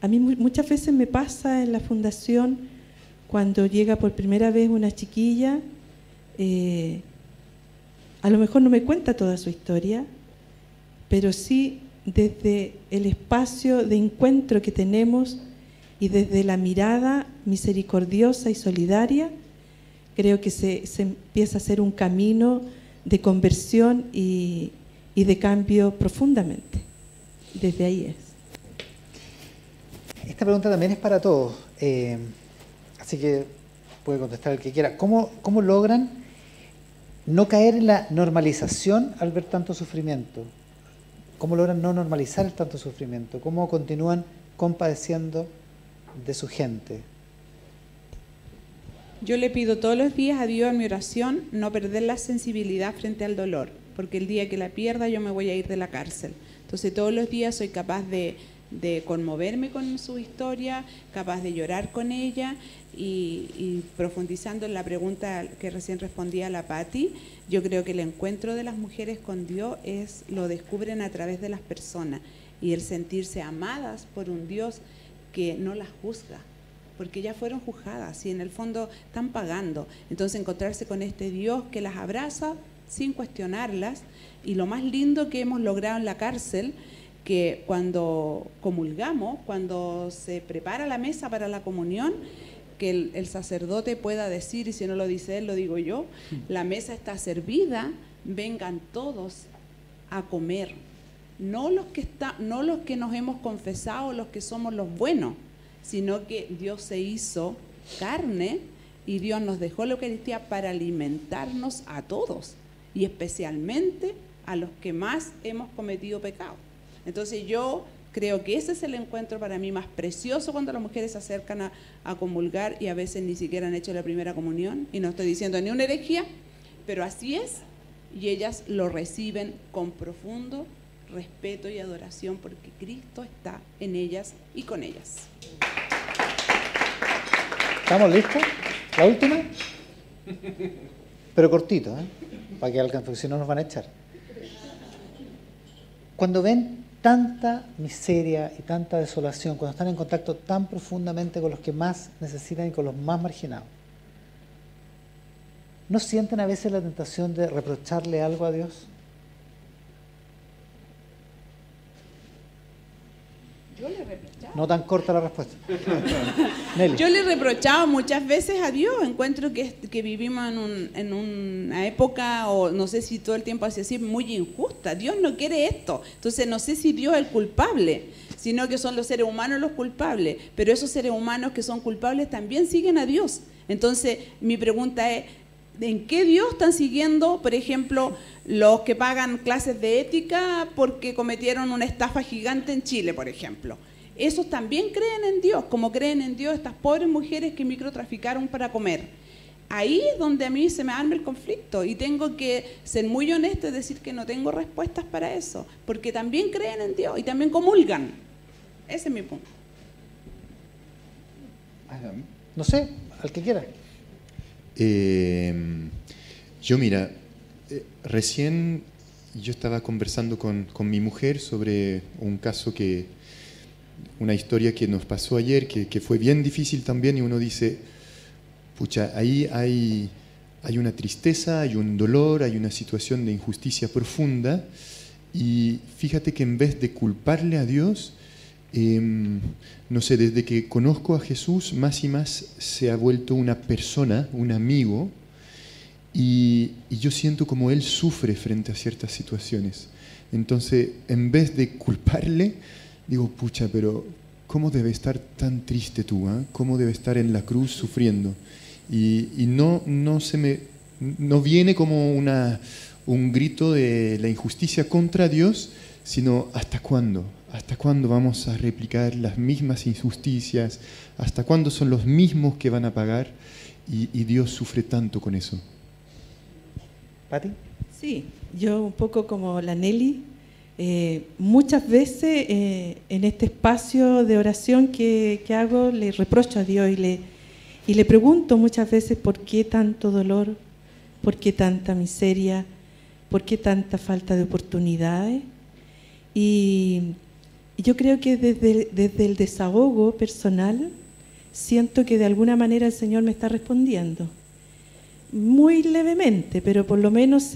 A mí muchas veces me pasa en la fundación, cuando llega por primera vez una chiquilla, a lo mejor no me cuenta toda su historia, pero sí desde el espacio de encuentro que tenemos y desde la mirada misericordiosa y solidaria, creo que se empieza a hacer un camino de conversión y de cambio profundamente. Desde ahí es. Esta pregunta también es para todos, así que puede contestar el que quiera. ¿Cómo logran no caer en la normalización al ver tanto sufrimiento? ¿Cómo logran no normalizar el tanto sufrimiento? ¿Cómo continúan compadeciendo de su gente? Yo le pido todos los días a Dios en mi oración no perder la sensibilidad frente al dolor, porque el día que la pierda yo me voy a ir de la cárcel. Entonces todos los días soy capaz de conmoverme con su historia, capaz de llorar con ella y profundizando en la pregunta que recién respondía la Patti, yo creo que el encuentro de las mujeres con Dios lo descubren a través de las personas y el sentirse amadas por un Dios que no las juzga, porque ya fueron juzgadas y en el fondo están pagando. Entonces encontrarse con este Dios que las abraza sin cuestionarlas, y lo más lindo que hemos logrado en la cárcel, que cuando comulgamos, cuando se prepara la mesa para la comunión, que el sacerdote pueda decir, y si no lo dice él, lo digo yo, la mesa está servida, vengan todos a comer. No los que nos hemos confesado, los que somos los buenos, sino que Dios se hizo carne y Dios nos dejó la Eucaristía para alimentarnos a todos, y especialmente a los que más hemos cometido pecado. Entonces yo creo que ese es el encuentro para mí más precioso, cuando las mujeres se acercan a comulgar y a veces ni siquiera han hecho la primera comunión, y no estoy diciendo ni una herejía, pero así es, y ellas lo reciben con profundo respeto y adoración, porque Cristo está en ellas y con ellas. ¿Estamos listos? ¿La última? Pero cortito, para que alcancen, porque si no nos van a echar. Cuando ven tanta miseria y tanta desolación, cuando están en contacto tan profundamente con los que más necesitan y con los más marginados, ¿no sienten a veces la tentación de reprocharle algo a Dios? Yo le reprochaba. No tan corta la respuesta. Nelly. Yo le reprochaba muchas veces a Dios. Encuentro que vivimos en una época, o no sé si todo el tiempo así, muy injusta. Dios no quiere esto. Entonces no sé si Dios es el culpable, sino que son los seres humanos los culpables. Pero esos seres humanos que son culpables también siguen a Dios. Entonces mi pregunta es, ¿en qué Dios están siguiendo, por ejemplo, los que pagan clases de ética porque cometieron una estafa gigante en Chile, por ejemplo? Esos también creen en Dios, como creen en Dios estas pobres mujeres que microtraficaron para comer. Ahí es donde a mí se me arma el conflicto, y tengo que ser muy honesta y decir que no tengo respuestas para eso, porque también creen en Dios y también comulgan. Ese es mi punto. No sé, al que quiera. Yo mira, recién yo estaba conversando con mi mujer sobre un caso una historia que nos pasó ayer, que fue bien difícil también, y uno dice, pucha, ahí hay una tristeza, hay un dolor, hay una situación de injusticia profunda, y fíjate que en vez de culparle a Dios, no sé, desde que conozco a Jesús, más y más se ha vuelto una persona, un amigo, y yo siento como Él sufre frente a ciertas situaciones. Entonces, en vez de culparle, digo, pucha, pero ¿cómo debe estar tan triste tú? ¿Cómo debe estar en la cruz sufriendo? Y no viene como un grito de la injusticia contra Dios, sino ¿hasta cuándo? ¿Hasta cuándo vamos a replicar las mismas injusticias? ¿Hasta cuándo son los mismos que van a pagar? Y Dios sufre tanto con eso. ¿Pati? Sí, yo un poco como la Nelly, muchas veces en este espacio de oración que hago le reprocho a Dios y le pregunto muchas veces por qué tanto dolor, por qué tanta miseria, ¿Por qué tanta falta de oportunidades? Y yo creo que desde el desahogo personal siento que de alguna manera el Señor me está respondiendo. Muy levemente, pero por lo menos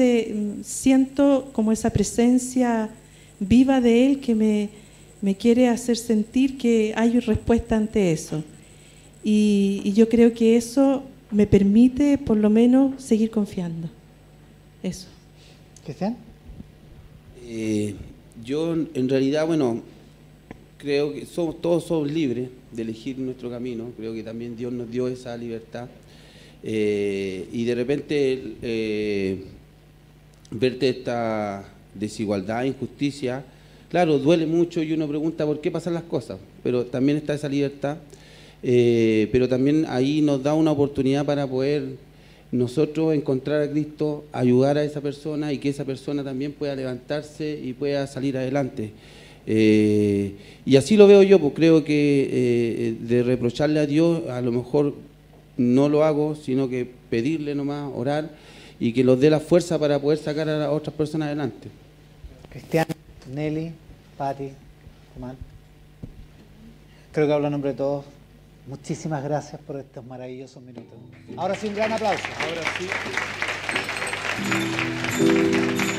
siento como esa presencia viva de Él que me quiere hacer sentir que hay respuesta ante eso. Y yo creo que eso me permite por lo menos seguir confiando. Eso. ¿Cristian? Yo en realidad, bueno, creo que todos somos libres de elegir nuestro camino. Creo que también Dios nos dio esa libertad. Y de repente verte esta desigualdad, injusticia, claro, duele mucho y uno pregunta por qué pasan las cosas, pero también está esa libertad, pero también ahí nos da una oportunidad para poder nosotros encontrar a Cristo, ayudar a esa persona y que esa persona también pueda levantarse y pueda salir adelante. Y así lo veo yo, pues creo que de reprocharle a Dios a lo mejor no lo hago, sino que pedirle nomás, orar y que nos dé la fuerza para poder sacar a las otras personas adelante. Cristian, Nelly, Pati, Román. Creo que hablo en nombre de todos. Muchísimas gracias por estos maravillosos minutos. Ahora sí, un gran aplauso. Ahora sí.